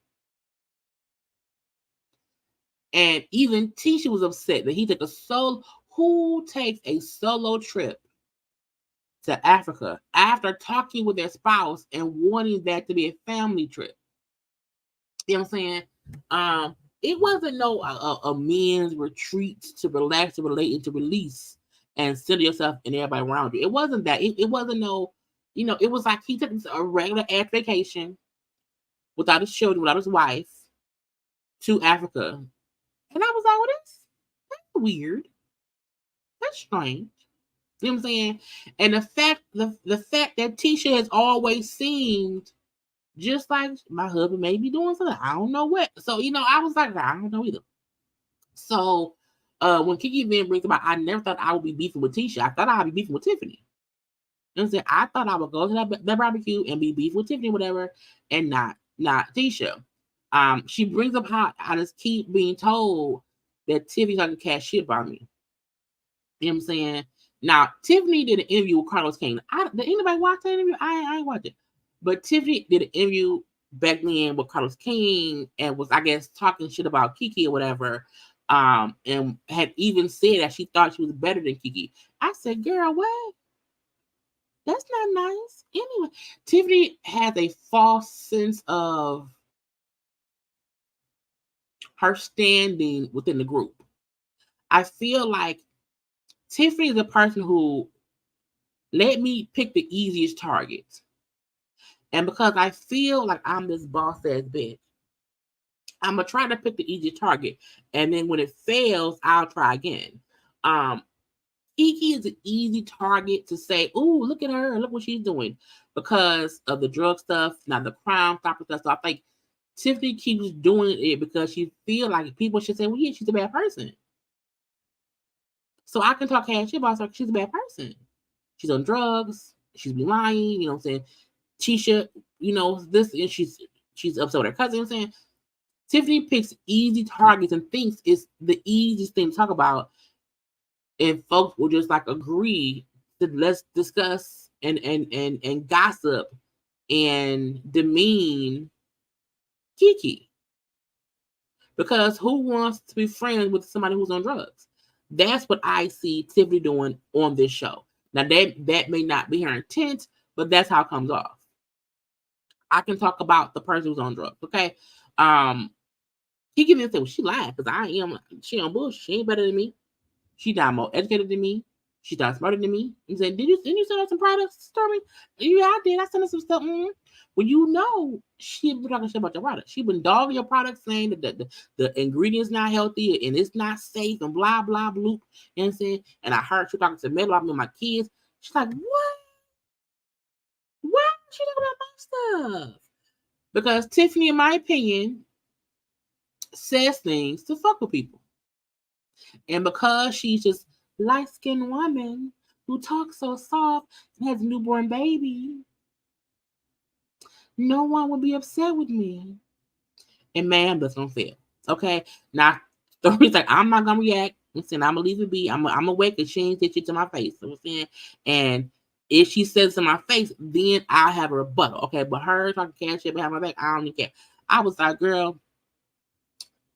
and even Tisha was upset that he took a solo. Who takes a solo trip to Africa after talking with their spouse and wanting that to be a family trip? You know what I'm saying? It wasn't no a men's retreat to relax, to relate, and to release and center yourself and everybody around you. It wasn't that. It wasn't no, you know, it was like he took a regular ass vacation without his children, without his wife to Africa. And I was like, well, that's weird. That's strange. You know what I'm saying? And the fact that Tisha has always seemed just like my husband may be doing something. I don't know what. So, you know, I was like, I don't know either. So when Kiki then brings about, I never thought I would be beefing with Tisha. I thought I'd be beefing with Tiffany. You know what I'm saying? I thought I would go to that barbecue and be beefing with Tiffany, whatever, and not Tisha. She brings up how I just keep being told that Tiffany's like a cash shit by me. You know what I'm saying? Now, Tiffany did an interview with Carlos King. Did anybody watch that interview? I ain't watch it. But Tiffany did an interview back then with Carlos King and was, I guess, talking shit about Kiki or whatever. And had even said that she thought she was better than Kiki. I said, girl, what? That's not nice. Anyway, Tiffany has a false sense of her standing within the group. I feel like Tiffany is a person who let me pick the easiest targets. And because I feel like I'm this boss ass bitch, I'm gonna try to pick the easiest target. And then when it fails, I'll try again. Kiki is an easy target to say, "Ooh, look at her, look what she's doing," because of the drug stuff, now the crime stopper stuff. So I think Tiffany keeps doing it because she feel like people should say, "Well, yeah, she's a bad person." So I can talk cash shit about her. She's a bad person. She's on drugs. She's been lying. You know what I'm saying? Tisha, you know this, and she's upset with her cousin. You know what I'm saying? Tiffany picks easy targets and thinks it's the easiest thing to talk about, and folks will just like agree to let's discuss and gossip and demean Kiki. Because who wants to be friends with somebody who's on drugs? That's what I see Tiffany doing on this show. Now that may not be her intent, but that's how it comes off. I can talk about the person who's on drugs, okay? Kiki didn't say, well, she lied because she on bullshit. She ain't better than me. She not more educated than me. She's not smarter than me. And said, didn't you send her some products, Stormy? Yeah, I did. I sent her some stuff. Well, you know, she been talking shit about your product. She been dogging your product, saying that the ingredients not healthy and it's not safe and blah, blah, bloop. You know what I'm saying? And I heard she talking to Mel about me and my kids. She's like, what? Why is she talking about my stuff? Because Tiffany, in my opinion, says things to fuck with people. And because she's just light-skinned woman who talks so soft and has a newborn baby, no one would be upset with me. And man, that's gonna fail. Okay. Now Story's like, I'm not gonna react. I'm saying I'm gonna leave it be. I'm gonna wait because she ain't said shit to my face. You know what I'm saying? And if she says to my face, then I'll have a rebuttal. Okay. But her talking cash shit behind my back, I don't even care. I was like, girl,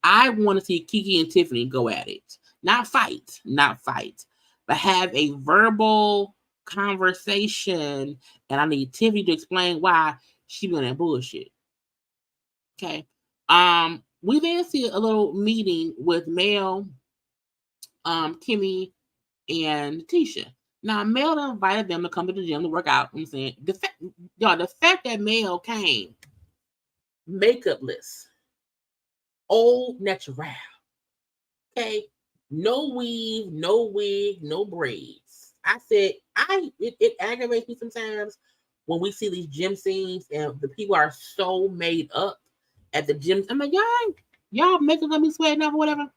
I want to see Kiki and Tiffany go at it. Not fight, but have a verbal conversation, and I need Tiffany to explain why she been that bullshit. Okay. We then see a little meeting with Mel, Kimmy, and Tisha. Now, Mel invited them to come to the gym to work out. I'm saying the fact that Mel came makeupless, old natural. Okay, no weave, no wig, no braids. I said, it aggravates me sometimes when we see these gym scenes and the people are so made up at the gym. I'm like, y'all makeup gonna be sweating up or whatever.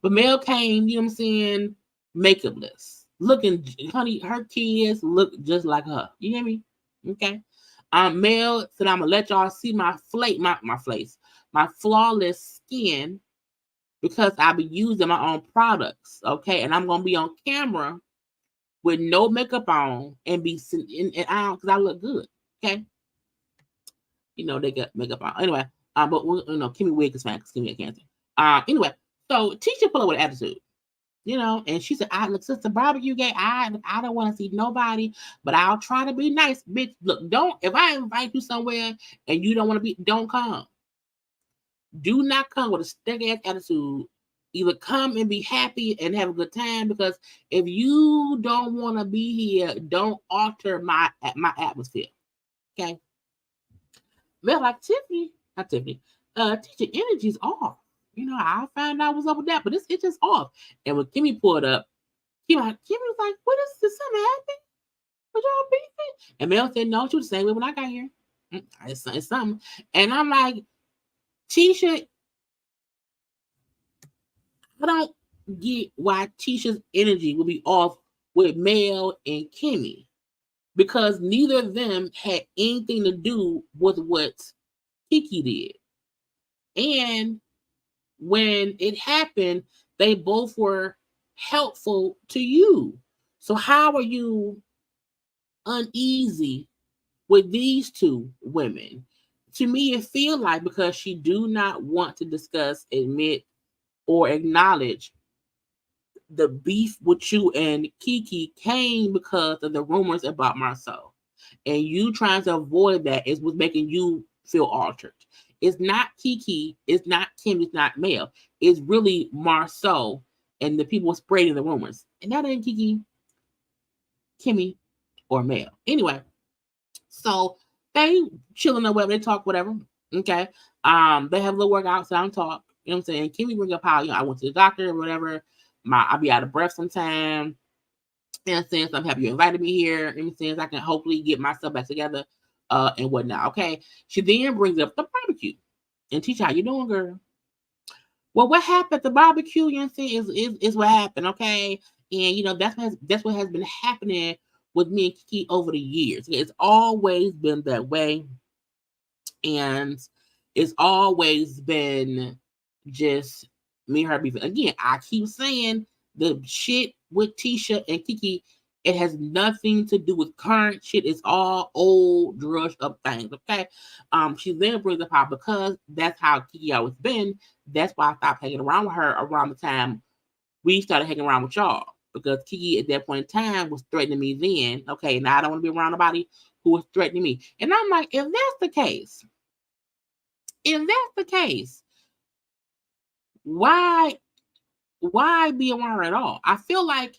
But Mel came, you know what I'm saying, makeupless. Looking, honey, her kids look just like her. You hear me? Okay. Mel said, I'm gonna let y'all see my flawless skin because I be using my own products. Okay. And I'm gonna be on camera with no makeup on and be and I because I look good. Okay. You know, they got makeup on. Anyway, but Kimmy wig is fine because Kimmy had cancer. Anyway, so Tisha pull up with attitude. You know, and she said, look, Sister Barbecue Gay, I don't want to see nobody, but I'll try to be nice. Bitch, look, if I invite you somewhere and you don't want to be, don't come. Do not come with a stick ass attitude. Either come and be happy and have a good time, because if you don't want to be here, don't alter my atmosphere. Okay. Well, like Tiffany, teacher energy's off. You know, I found out what's up with that, but it's just off. And when Kimmy pulled up, Kimmy was like, what is this? Something happened? Was y'all beefing? And Mel said, no, she was the same way when I got here. It's something. And I'm like, Tisha, I don't get why Tisha's energy will be off with Mel and Kimmy, because neither of them had anything to do with what Kiki did. And when it happened, they both were helpful to you. So how are you uneasy with these two women? To me, it feels like because she do not want to discuss, admit, or acknowledge the beef with you and Kiki came because of the rumors about Marceau. And you trying to avoid that is what's making you feel altered. It's not Kiki, it's not Kim, it's not Mel. It's really Marceau and the people spreading the rumors. And that ain't Kiki, Kimmy, or Mel. Anyway, so they chilling or whatever, they talk, whatever. Okay. They have a little workout, so I don't talk. You know what I'm saying? Kimmy bring up how, I went to the doctor or whatever. I'll be out of breath sometime. And since I'm happy you invited me here, and since I can hopefully get myself back together and whatnot. Okay. She then brings up the barbecue. And Tisha, how you doing, girl? Well, what happened at the barbecue, you know what I'm saying, is what happened, okay? And that's what has been happening with me and Kiki over the years. It's always been that way. And it's always been just me and her beefing. Again, I keep saying the shit with Tisha and Kiki, it has nothing to do with current shit. It's all old, drudged up things, okay? She then brings up how, because that's how Kiki always been, that's why I stopped hanging around with her around the time we started hanging around with y'all. Because Kiki at that point in time was threatening me then. Okay, now I don't want to be around nobody who was threatening me. And I'm like, if that's the case, why be around her at all? I feel like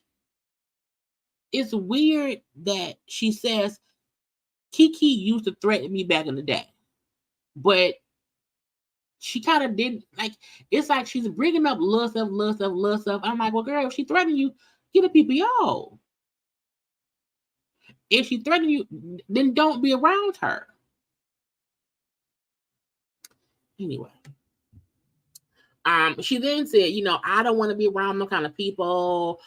it's weird that she says Kiki used to threaten me back in the day, but she kind of didn't. Like, it's like she's bringing up little stuff. I'm like, well, girl, if she threatened you, get a PPO. If she threatened you, then don't be around her. Anyway. She then said, I don't want to be around no kind of people.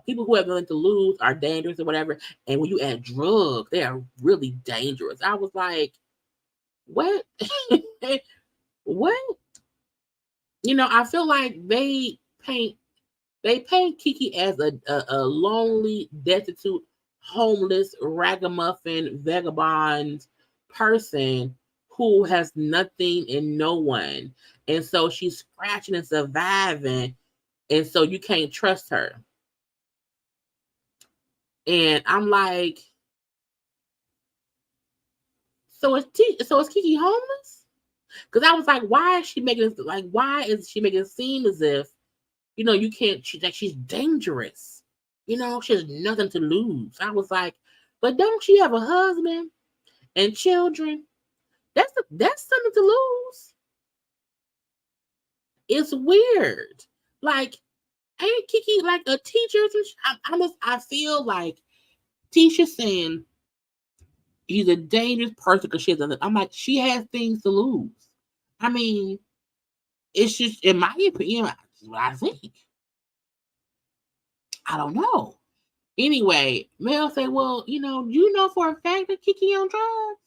People who have nothing to lose are dangerous or whatever. And when you add drugs, they are really dangerous. I was like, what? What? I feel like they paint Kiki as a lonely, destitute, homeless, ragamuffin, vagabond person who has nothing and no one. And so she's scratching and surviving. And so you can't trust her. And I'm like, so is Kiki homeless? Because I was like, why is she making it seem as if, you can't, she's dangerous. She has nothing to lose. I was like, but don't she have a husband and children? That's something to lose. It's weird. Like, ain't Kiki like a teacher? I feel like Tisha's saying he's a dangerous person because she has. I'm like, she has things to lose. I mean, it's just, in my opinion, that's what I think. I don't know. Anyway, Mel say, well, you know for a fact that Kiki on drugs.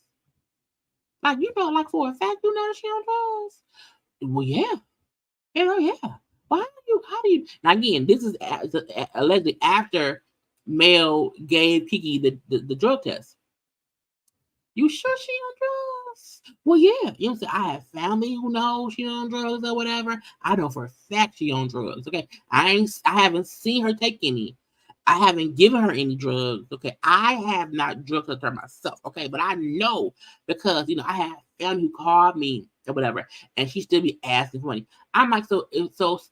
Like, like for a fact, that she on drugs. Well, yeah. Hell yeah. Well, how do you, now again, this is allegedly after Mel gave Kiki the drug test. You sure she on drugs? Well, yeah. You know what I'm saying? I have family who knows she on drugs or whatever. I know for a fact she on drugs. Okay. I haven't seen her take any. I haven't given her any drugs. Okay. I have not drugged her myself. Okay. But I know because, I have family who called me or whatever, and she still be asking for money. I'm like, so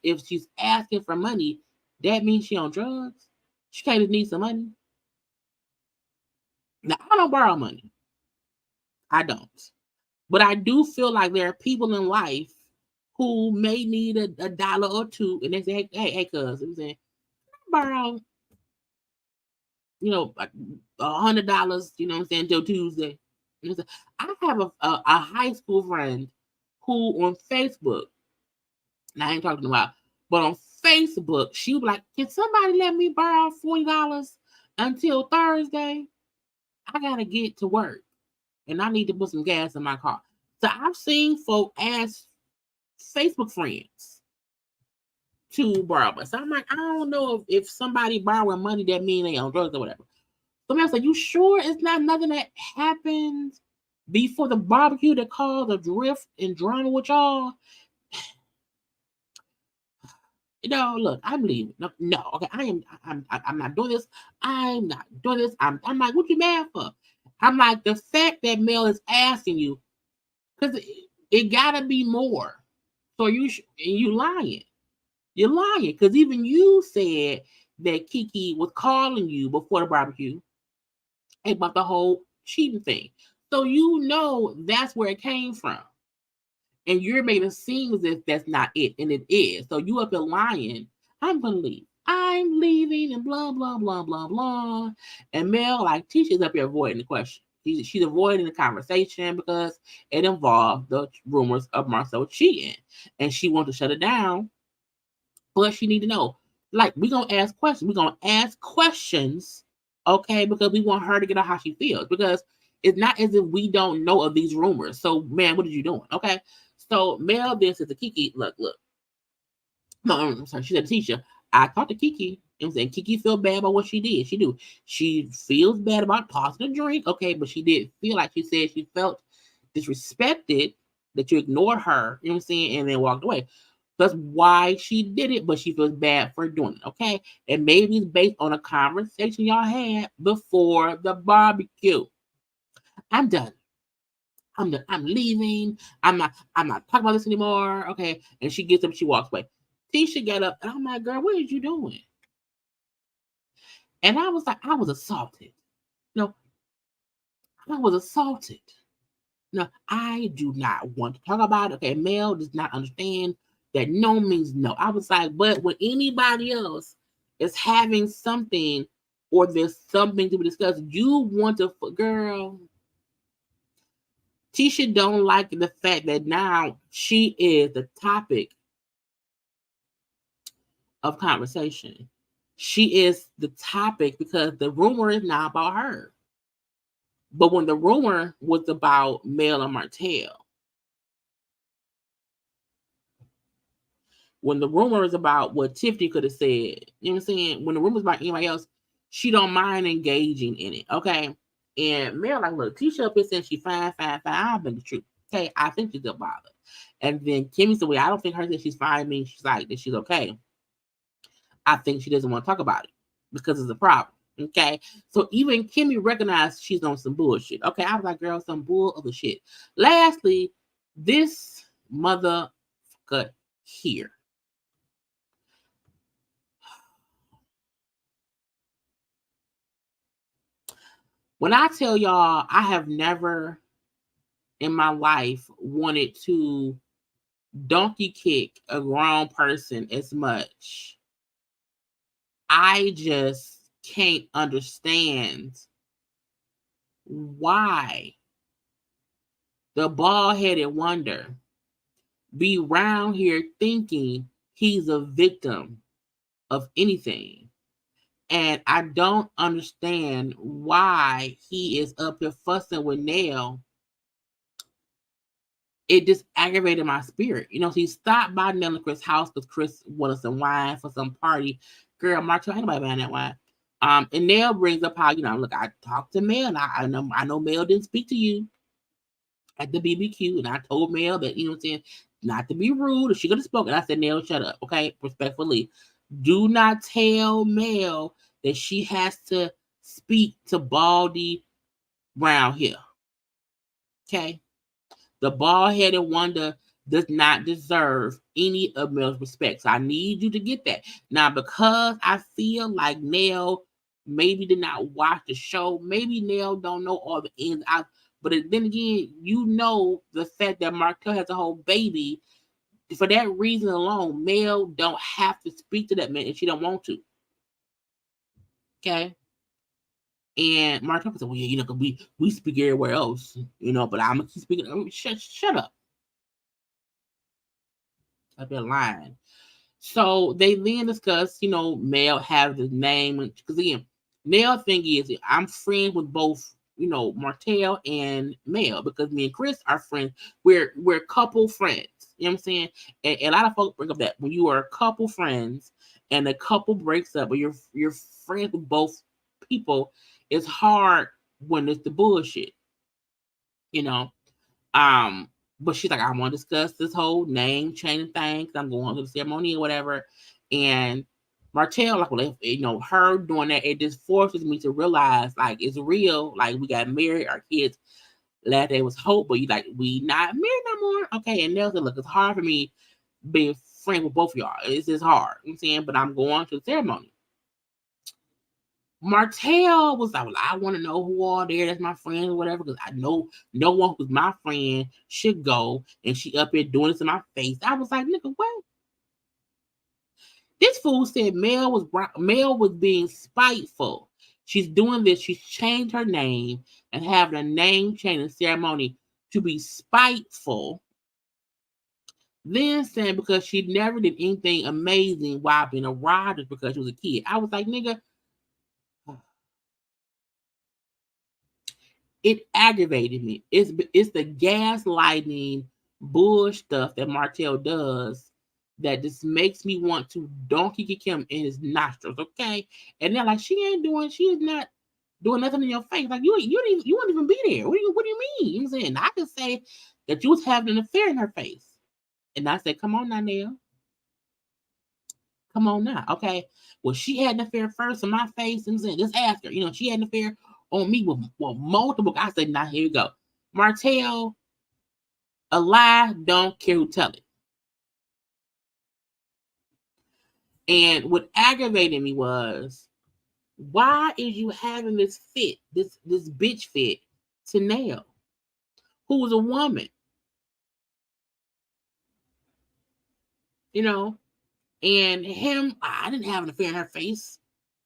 if she's asking for money, that means she on drugs? She can't just need some money? Now, I don't borrow money. I don't. But I do feel like there are people in life who may need a dollar or two, and they say, hey, cuz, I'm saying, borrow, like $100, you know what I'm saying, till Tuesday. I have a high school friend who on Facebook, and I ain't talking about, but on Facebook, she was like, can somebody let me borrow $40 until Thursday? I gotta get to work, and I need to put some gas in my car. So I've seen folk ask Facebook friends to borrow. So I'm like, I don't know if somebody borrowing money, that mean they on drugs or whatever. Somebody else like, you sure it's not nothing that happened before the barbecue that caused a drift and drama with y'all? Look, I'm leaving. No, okay, I'm not doing this. I'm not doing this. I'm like, what you mad for? I'm like, the fact that Mel is asking you, because it gotta be more. So you lying. You're lying, because even you said that Kiki was calling you before the barbecue about the whole cheating thing. So that's where it came from. And you're making it seem as if that's not it, and it is. So you up there lying. I'm gonna leave. I'm leaving, and blah blah blah blah blah. And Mel, like Tisha's up here avoiding the question. She's avoiding the conversation because it involved the rumors of Marcel cheating, and she wants to shut it down. But she need to know, like, we're gonna ask questions. We're gonna ask questions, okay? Because we want her to get out how she feels. Because it's not as if we don't know of these rumors. So, man, what are you doing? Okay. So Mel then says to Kiki, look. No, I'm sorry. She said to Tisha, I talked to Kiki. And saying Kiki feel bad about what she did. She do. She feels bad about tossing a drink. Okay, but she did feel like she said she felt disrespected that you ignored her. You know what I'm saying? And then walked away. That's why she did it, but she feels bad for doing it. Okay, and maybe it's based on a conversation y'all had before the barbecue. I'm done. I'm leaving. I'm not talking about this anymore. Okay. And she gets up, she walks away. Tisha got up, and I'm like, girl, what are you doing? And I was like, I was assaulted. No, I was assaulted. No, I do not want to talk about it. Okay, Mel does not understand that no means no. I was like, but when anybody else is having something or there's something to be discussed, you want to, girl. Tisha don't like the fact that now she is the topic of conversation. She is the topic because the rumor is now about her. But when the rumor was about Mel and Martell, when the rumor is about what Tiffany could have said, you know what I'm saying? When the rumor is about anybody else, she don't mind engaging in it, okay? And Mel like, look, Tisha up here saying she fine. I don't think the truth. Okay, I think she's still bothered. And then Kimmy said, well, I don't think her that she's fine means she's like that she's okay. I think she doesn't want to talk about it because it's a problem. Okay, so even Kimmy recognized she's on some bullshit. Okay, I was like, girl, some bull of the shit. Lastly, this motherfucker here. When I tell y'all, I have never in my life wanted to donkey kick a grown person as much. I just can't understand why the bald-headed wonder be round here thinking he's a victim of anything. And I don't understand why he is up here fussing with Nell. It just aggravated my spirit. You know, he stopped by Nell and Chris' house because Chris wanted some wine for some party. Girl, Marshall, ain't nobody buying that wine. And Nell brings up how, you know, look, I talked to Mel, and I know Mel didn't speak to you at the BBQ, and I told Mel that, you know what I'm saying, not to be rude, if she could have spoken. I said, Nell, shut up, okay? Respectfully. Do not tell Mel that she has to speak to Baldy Brown here. Okay? The bald-headed wonder does not deserve any of Mel's respect. So I need you to get that. Now, because I feel like Nell maybe did not watch the show, maybe Nell don't know all the ins out. But then again, you know the fact that Markel has a whole baby. For that reason alone, Mel don't have to speak to that man if she don't want to. Okay? And Markel said, well, yeah, you know, because we speak everywhere else, you know, but I'm going to keep speaking. Shut up. I've been lying. So they then discuss, you know, Mel have the name. Because again, Mel thing is, I'm friends with both, you know, Martell and Mel, because me and Chris are friends. We're couple friends. You know what I'm saying? And a lot of folks bring up that when you are couple friends and the couple breaks up, or you're friends with both people, it's hard when it's the bullshit. You know? But she's like, I want to discuss this whole name change thing, because I'm going to the ceremony or whatever. And Martell, like, well, you know, her doing that, it just forces me to realize, like, it's real. Like, we got married, our kids, last day was hope, but you like, we not married no more. Okay, and Nelson, look, it's hard for me being friends with both of y'all. It's just hard. You know what I'm saying? But I'm going to the ceremony. Martell was like, well, I want to know who are there. That's my friend or whatever, because I know no one who's my friend should go. And she up here doing this in my face. I was like, nigga, what? This fool said Mel was being spiteful. She's doing this. She's changed her name and having a name changing ceremony to be spiteful. Then saying because she never did anything amazing while being a rider because she was a kid. I was like, nigga, it aggravated me. It's the gaslighting bull stuff that Martell does that just makes me want to donkey kick him in his nostrils, okay? And they're like, she is not doing nothing in your face. Like, you wouldn't even be there. What do you mean? You know what I'm saying? I could say that you was having an affair in her face. And I said, come on now, Nell. Come on now, okay? Well, she had an affair first in my face, and just ask her. You know, she had an affair on me with multiple. I said, now here you go. Martell, a lie, don't care who tell it. And what aggravated me was, why is you having this fit, this bitch fit to Nell, who was a woman? You know, and him, I didn't have an affair in her face.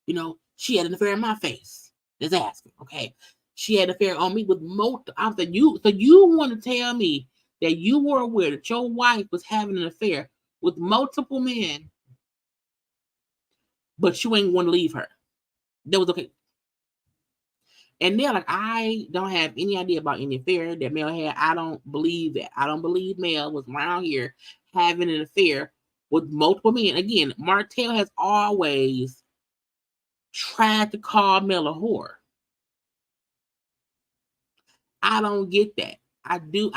You know, she had an affair in my face. Just asking, okay? She had an affair on me with multiple. I was like, so you want to tell me that you were aware that your wife was having an affair with multiple men, but you ain't want to leave her? That was okay. And they're like, I don't have any idea about any affair that Mel had. I don't believe that. I don't believe Mel was around here having an affair with multiple men. Again, Martell has always tried to call Mel a whore. I don't get that. I do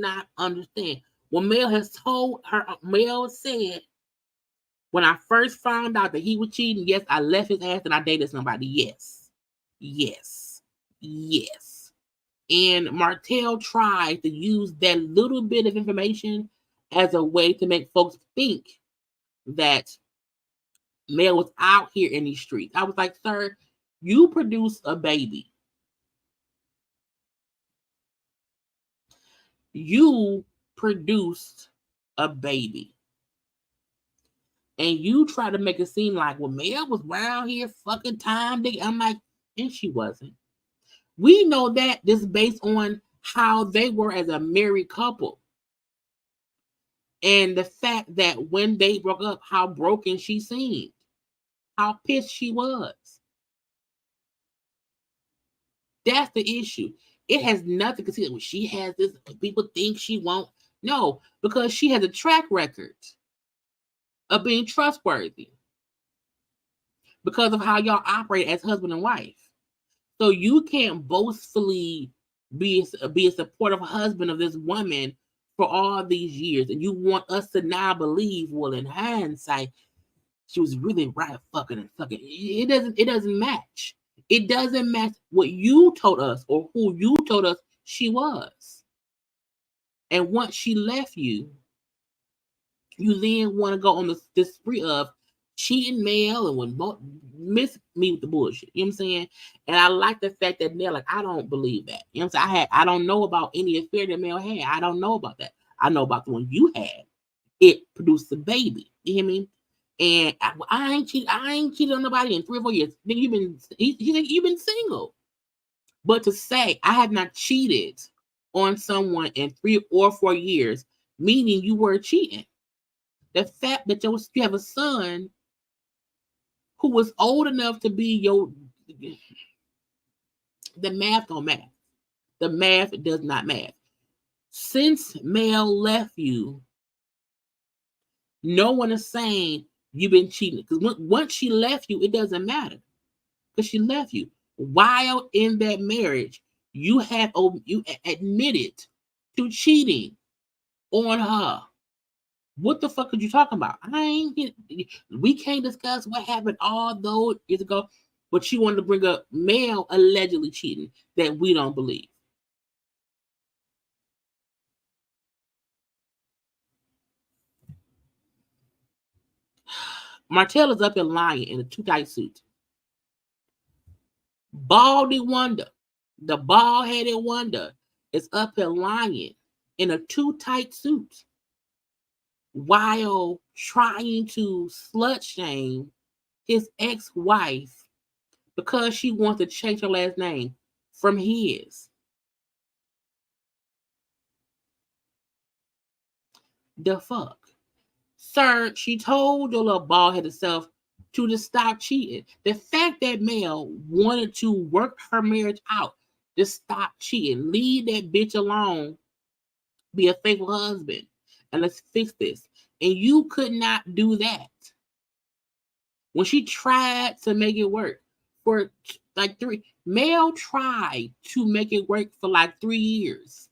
not understand. Well, Mel has told her, Mel said, When I first found out that he was cheating, yes, I left his ass and I dated somebody. Yes. Yes. Yes. And Martell tried to use that little bit of information as a way to make folks think that Mel was out here in these streets. I was like, sir, you produced a baby. You produced a baby. And you try to make it seem like, well, Mel was around here fucking time. I'm like, and she wasn't. We know that just based on how they were as a married couple. And the fact that when they broke up, how broken she seemed. How pissed she was. That's the issue. It has nothing to see with she has this. People think she won't. No, because she has a track record of being trustworthy because of how y'all operate as husband and wife. So you can't boastfully be a supportive husband of this woman for all these years, and you want us to now believe, well, in hindsight, she was really right fucking and sucking. It doesn't match. It doesn't match what you told us or who you told us she was. And once she left you, you then want to go on this spree of cheating Mel and when miss me with the bullshit. You know what I'm saying? And I like the fact that they're like, I don't believe that. You know what I'm saying? I don't know about any affair that Mel had. I don't know about that. I know about the one you had. It produced a baby. You hear me? And I ain't cheated on nobody in 3 or 4 years. Then you've been single. But to say I have not cheated on someone in 3 or 4 years, meaning you were cheating. The fact that you have a son who was old enough to be the math don't math. The math does not math. Since Mel left you, no one is saying you've been cheating. Because once she left you, it doesn't matter. Because she left you. While in that marriage, you admitted to cheating on her. What the fuck are you talking about? We can't discuss what happened all those years ago, but she wanted to bring up Mel allegedly cheating that we don't believe. Martell is up and lying in a too tight suit. Baldy Wonder, the bald-headed Wonder, is up and lying in a too tight suit while trying to slut shame his ex-wife because she wants to change her last name from his. The fuck? Sir, she told your little bald-headed self to just stop cheating. The fact that Mel wanted to work her marriage out, just stop cheating, leave that bitch alone, be a faithful husband, and let's fix this. And you could not do that. When she tried to make it work for like Mel tried to make it work for like 3 years.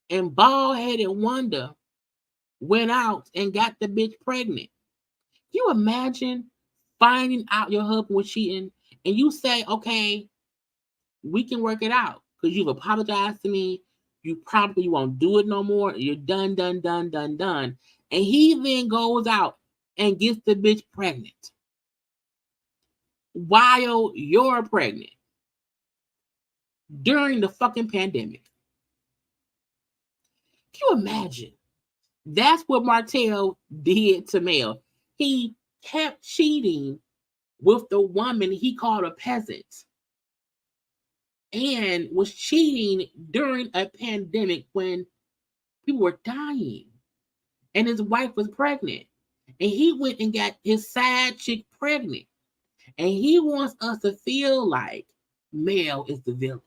And bald-headed Wanda went out and got the bitch pregnant. Can you imagine finding out your husband was cheating and you say, okay, we can work it out because you've apologized to me. You probably won't do it no more. You're done. And he then goes out and gets the bitch pregnant while you're pregnant during the fucking pandemic. Can you imagine? That's what Martell did to Mel. He kept cheating with the woman he called a peasant and was cheating during a pandemic when people were dying and his wife was pregnant. And he went and got his side chick pregnant. And he wants us to feel like Mel is the villain.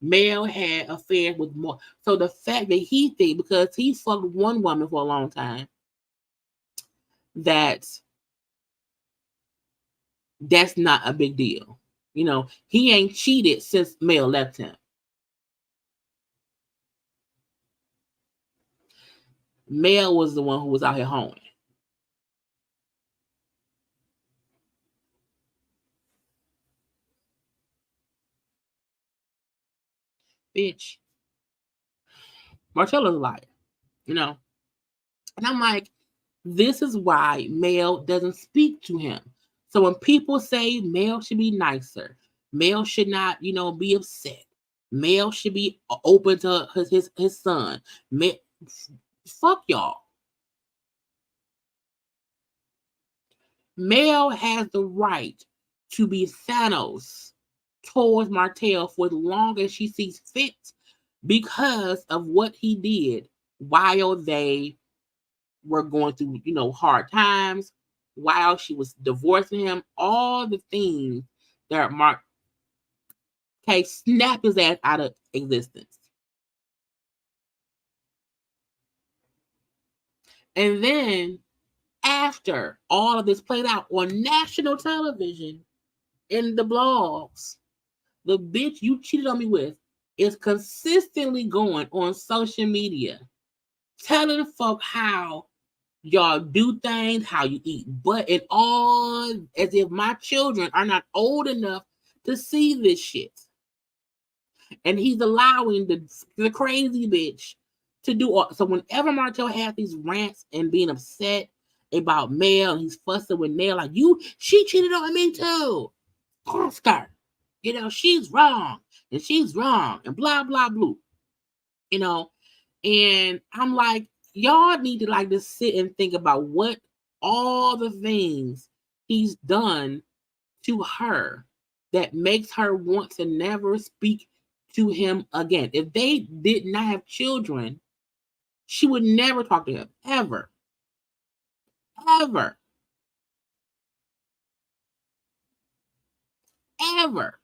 Mel had affairs with more. So the fact that he think because he fucked one woman for a long time, that's not a big deal. You know, he ain't cheated since Mel left him. Mel was the one who was out here hoeing. Bitch. Marcella's a liar, you know? And I'm like, this is why Mel doesn't speak to him. So when people say Mel should be nicer, Mel should not, be upset. Mel should be open to his son. Fuck y'all. Mel has the right to be Thanos towards Martell for as long as she sees fit because of what he did while they were going through, hard times, while she was divorcing him, all the things that Mark snapped his ass out of existence. And then after all of this played out on national television, in the blogs, the bitch you cheated on me with is consistently going on social media, telling folk how y'all do things, how you eat butt, and all as if my children are not old enough to see this shit. And he's allowing the crazy bitch to do all. So whenever Martell has these rants and being upset about Mel, and he's fussing with Mel, like, she cheated on me too. Skirt. She's wrong. And she's wrong. And blah, blah, blah. And I'm like, y'all need to just sit and think about what all the things he's done to her that makes her want to never speak to him again. If they did not have children, she would never talk to him, ever. Ever. Ever.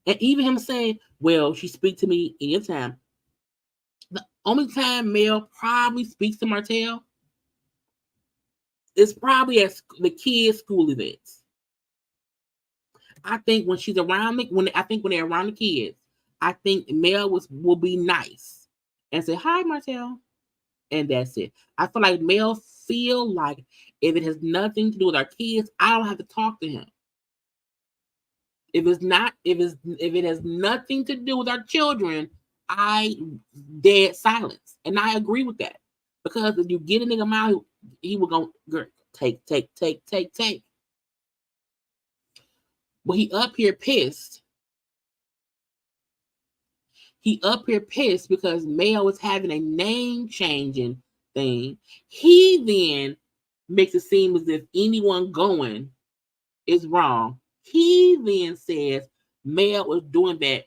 And even him saying, well, she speaks to me anytime. The only time Mel probably speaks to Martell is probably at the kids' school events. I think when she's around when they're around the kids, I think Mel will be nice and say, hi, Martell. And that's it. I feel like Mel feel like if it has nothing to do with our kids, I don't have to talk to him. If it has nothing to do with our children, I dead silence. And I agree with that. Because if you get a nigga mouth, he will go take. But he up here pissed. He up here pissed because Mel was having a name changing thing. He then makes it seem as if anyone going is wrong. He then says Mel was doing that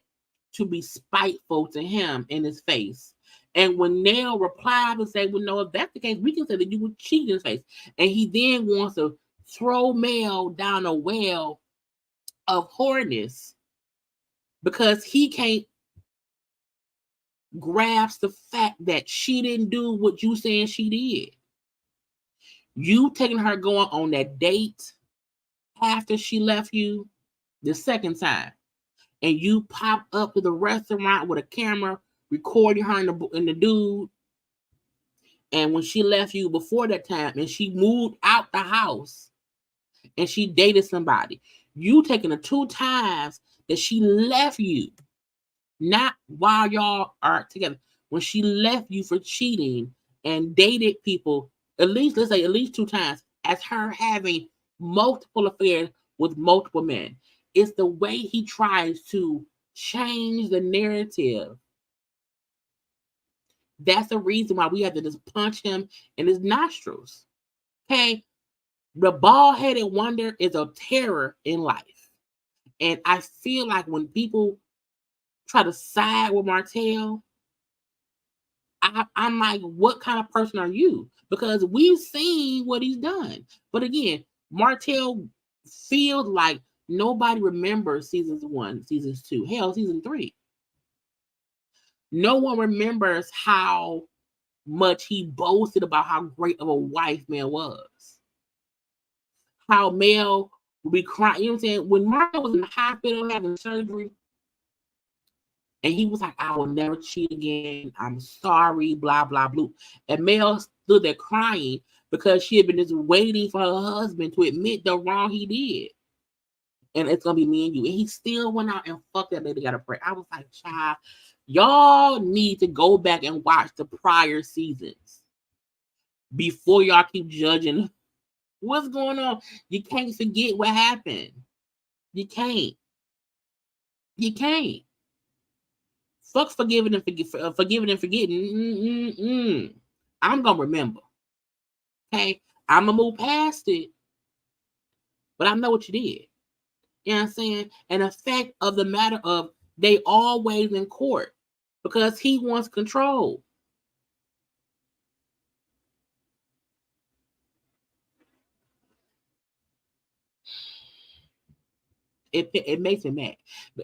to be spiteful to him in his face. And when Nell replied and said, well, no, if that's the case, we can say that you would cheat in his face. And he then wants to throw Mel down a well of whoreness because he can't grasp the fact that she didn't do what you saying she did. You taking her going on that date after she left you the second time, and you pop up to the restaurant with a camera recording her and the dude, and when she left you before that time and she moved out the house and she dated somebody, you taking the 2 times that she left you, not while y'all are together, when she left you for cheating and dated people, let's say at least 2 times, as her having multiple affairs with multiple men. It's the way he tries to change the narrative. That's the reason why we have to just punch him in his nostrils. Okay? The bald-headed wonder is a terror in life. And I feel like when people try to side with Martell, I'm like, what kind of person are you? Because we've seen what he's done. But again, Martell feels like nobody remembers seasons 1, seasons 2, hell, season 3. No one remembers how much he boasted about how great of a wife Mel was. How Mel would be crying. You know what I'm saying? When Martell was in the hospital having surgery, and he was like, I will never cheat again. I'm sorry, blah, blah, blah. And Mel stood there crying because she had been just waiting for her husband to admit the wrong he did. and it's gonna be me and you. And he still went out and fucked that lady, got a break. I was like, child, y'all need to go back and watch the prior seasons before y'all keep judging what's going on. You can't forget what happened. You can't. You can't. Fuck forgiving and forgiving and forgetting. I'm gonna remember. Okay, I'm gonna move past it, but I know what you did. You know what I'm saying? And the fact of the matter of they always in court because he wants control. It makes me mad.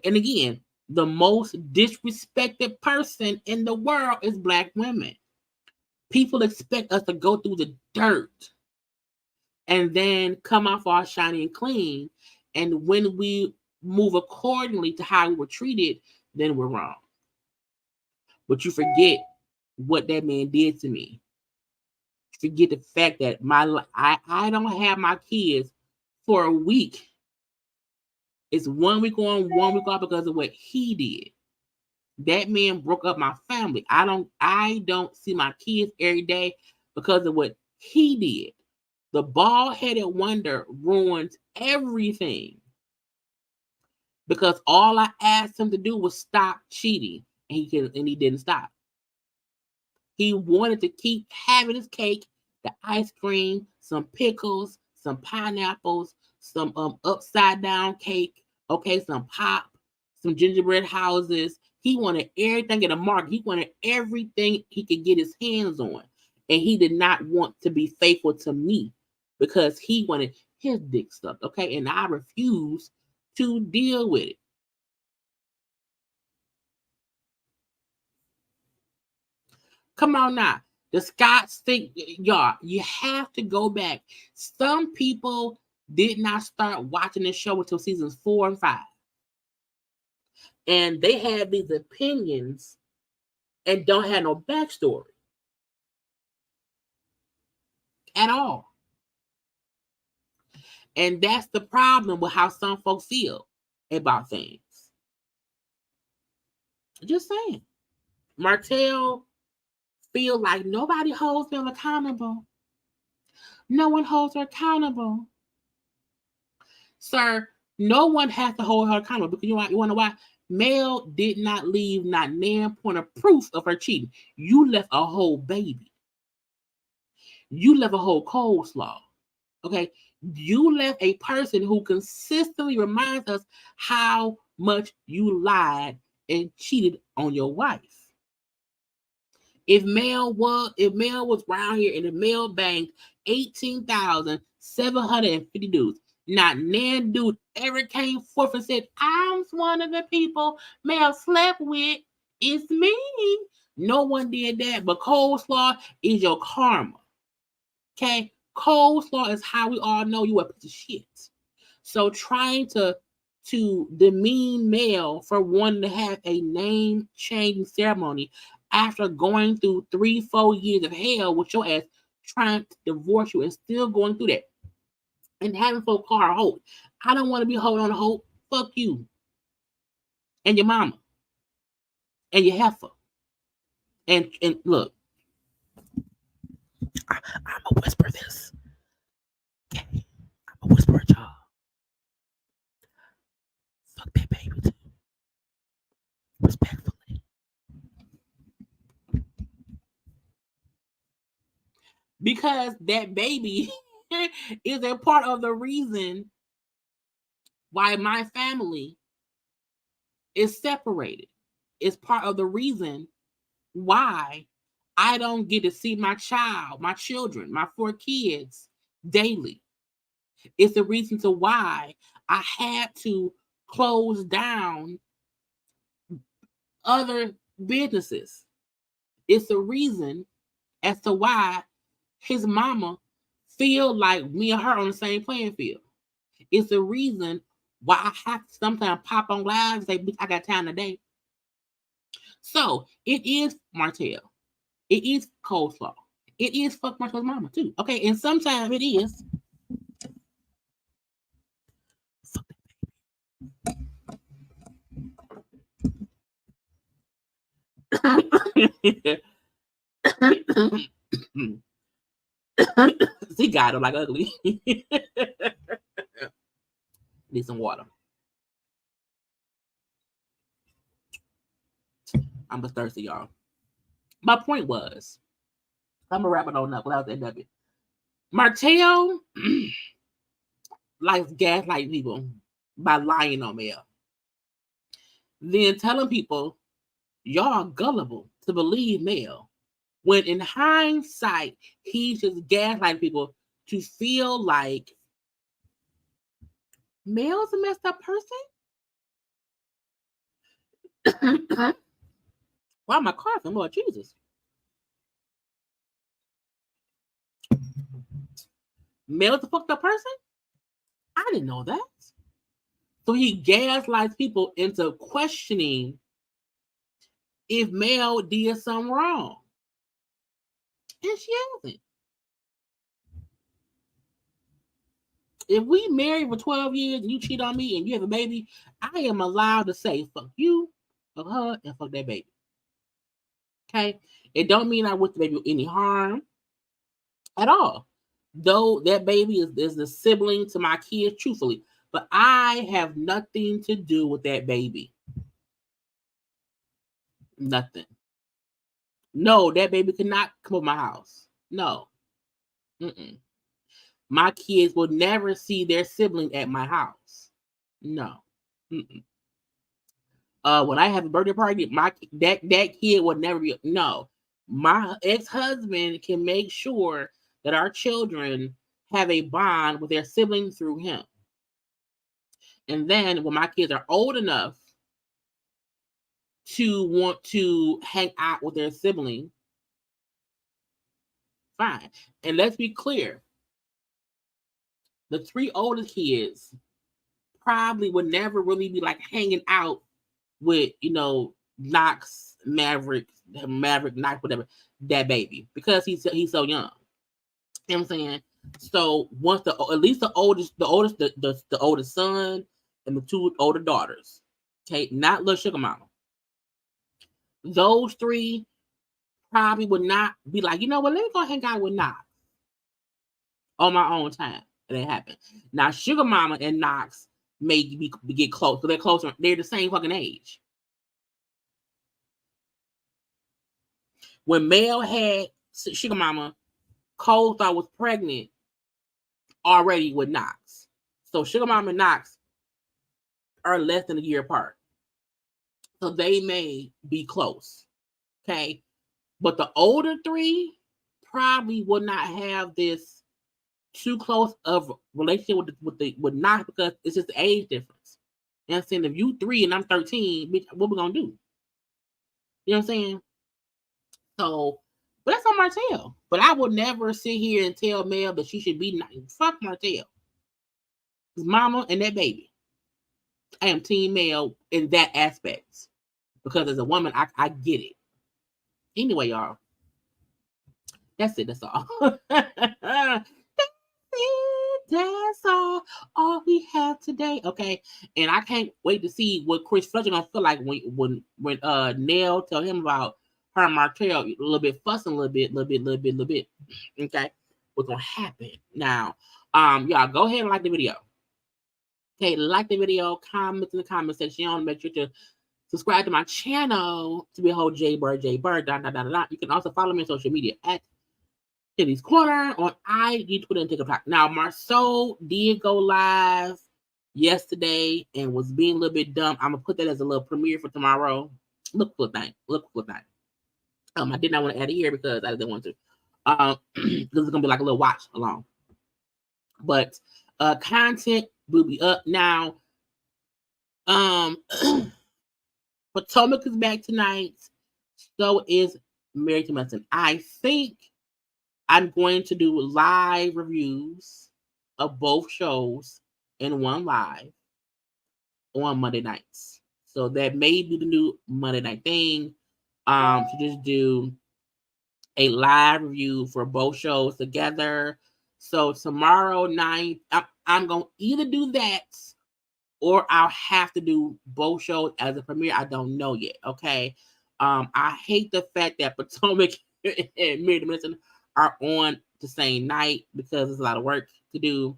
And again, the most disrespected person in the world is Black women. People expect us to go through the dirt and then come off all shiny and clean. And when we move accordingly to how we were treated, then we're wrong. But you forget what that man did to me. Forget the fact that I don't have my kids for a week. It's 1 week on, 1 week off because of what he did. That man broke up my family. I don't see my kids every day because of what he did. The bald-headed wonder ruins everything. Because all I asked him to do was stop cheating, and he didn't stop. He wanted to keep having his cake, the ice cream, some pickles, some pineapples, some upside down cake, okay, some pop, some gingerbread houses. He wanted everything at a market. He wanted everything he could get his hands on. And he did not want to be faithful to me because he wanted his dick sucked, okay? And I refused to deal with it. Come on now. The Scots think, y'all, you have to go back. Some people did not start watching the show until seasons 4 and 5. And they have these opinions and don't have no backstory at all. And that's the problem with how some folks feel about things. Just saying. Martell feel like nobody holds them accountable. No one holds her accountable. Sir, no one has to hold her accountable because you want to know why? Mel did not leave not one point of proof of her cheating. You left a whole baby. You left a whole coleslaw. Okay? You left a person who consistently reminds us how much you lied and cheated on your wife. If Mel was around here and the Mel banked 18,750 dudes, not nan dude ever came forth and said, I'm one of the people Mel slept with. It's me. No one did that, but coleslaw is your karma. Okay? Coleslaw is how we all know you a piece of shit. So trying to demean Mel for wanting to have a name changing ceremony after going through 3-4 years of hell with your ass trying to divorce you and still going through that and having folk call her Hope. I don't want to be holding on to Hope. Fuck you and your mama and your heifer. And look, I'm gonna whisper this. Okay, I'm gonna whisper it, y'all. Fuck that baby too. Respectfully. Because that baby is a part of the reason why my family is separated. It's part of the reason why I don't get to see my children, my 4 kids daily. It's the reason to why I had to close down other businesses. It's the reason as to why his mama feel like me and her on the same playing field. It's the reason why I have to sometimes pop on live and say, I got time today. So it is Martell. It is coleslaw. It is fuck Martell's mama too. Okay, and sometimes it is fuck that baby. See, God, I'm like ugly. Need some water. I'm just thirsty, y'all. My point was, I'm gonna wrap it on up without that W. Martell likes gaslighting people by lying on Mel. Then telling people y'all are gullible to believe Mel. When in hindsight, he's just gaslighting people to feel like Mel's a messed up person. Why am I coughing? Lord Jesus. Mel's a fucked up person? I didn't know that. So he gaslights people into questioning if Mel did something wrong. And she hasn't. If we married for 12 years and you cheat on me and you have a baby, I am allowed to say fuck you, fuck her, and fuck that baby. Okay? It don't mean I wish the baby any harm at all. Though that baby is the sibling to my kids, truthfully. But I have nothing to do with that baby. Nothing. No, that baby cannot come to my house. No. Mm-mm. My kids will never see their sibling at my house. No. Mm-mm. When I have a birthday party, that kid would never be. No. My ex-husband can make sure that our children have a bond with their sibling through him. And then when my kids are old enough to want to hang out with their sibling, fine. And let's be clear. The 3 oldest kids probably would never really be like hanging out with, Knox, Maverick, Knox, whatever, that baby, because he's so young. You know what I'm saying? So once the oldest son and the 2 older daughters, okay, not little sugar mama. Those 3 probably would not be like, you know what, let me go hang out with Knox on my own time. It ain't happen. Now sugar mama and Knox may get close, so they're closer. They're the same fucking age. When Mel had sugar mama, Cole thought was pregnant already with Knox. So sugar mama and Knox are less than a year apart. So they may be close. Okay. But the older 3 probably will not have this too close of relationship with Knox, because it's just the age difference. You know what I'm saying? If you 3 and I'm 13, bitch, what we gonna do? You know what I'm saying? So, but that's on Martell. But I would never sit here and tell Mel that she should be nice. Fuck Martell. His mama and that baby. I am team Mel in that aspect. Because as a woman, I get it. Anyway, y'all. That's it. That's all. That's all we have today. Okay. And I can't wait to see what Chris Fletcher gonna feel like when Nell tell him about her and Martell a little bit fussing a little bit. Okay. What's gonna happen now? Y'all go ahead and like the video. Okay, like the video, comment in the comment section. Make sure to subscribe to my channel to be a whole JayBird. You can also follow me on social media at JayLeesCorner on IG, Twitter, and TikTok. Now, Marceau did go live yesterday and was being a little bit dumb. I'm gonna put that as a little premiere for tomorrow. Look for thing. I did not want to add it here because I didn't want to. This is gonna be like a little watch along. But content will be up now. Potomac is back tonight. So is Married to Medicine. I think I'm going to do live reviews of both shows in one live on Monday nights. So that may be the new Monday night thing. To just do a live review for both shows together. So tomorrow night, I'm going to either do that or I'll have to do both shows as a premiere. I don't know yet. Okay. I hate the fact that Potomac and Mid-Dimension are on the same night because there's a lot of work to do.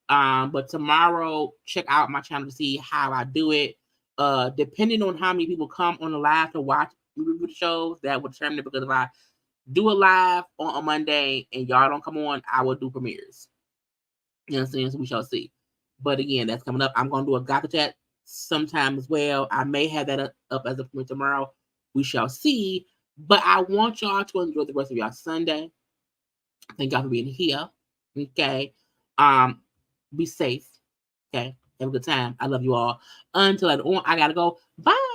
But tomorrow, check out my channel to see how I do it. Depending on how many people come on the live to watch the shows, that will determine it, because if I do a live on a Monday and y'all don't come on, I will do premieres. You know what I'm saying? So we shall see. But again, that's coming up. I'm going to do a Gotcha Chat sometime as well. I may have that up as a premiere tomorrow. We shall see. But I want y'all to enjoy the rest of y'all Sunday. Thank y'all for being here. Okay. Be safe. Okay. Have a good time. I love you all. Until later on, I gotta go. Bye.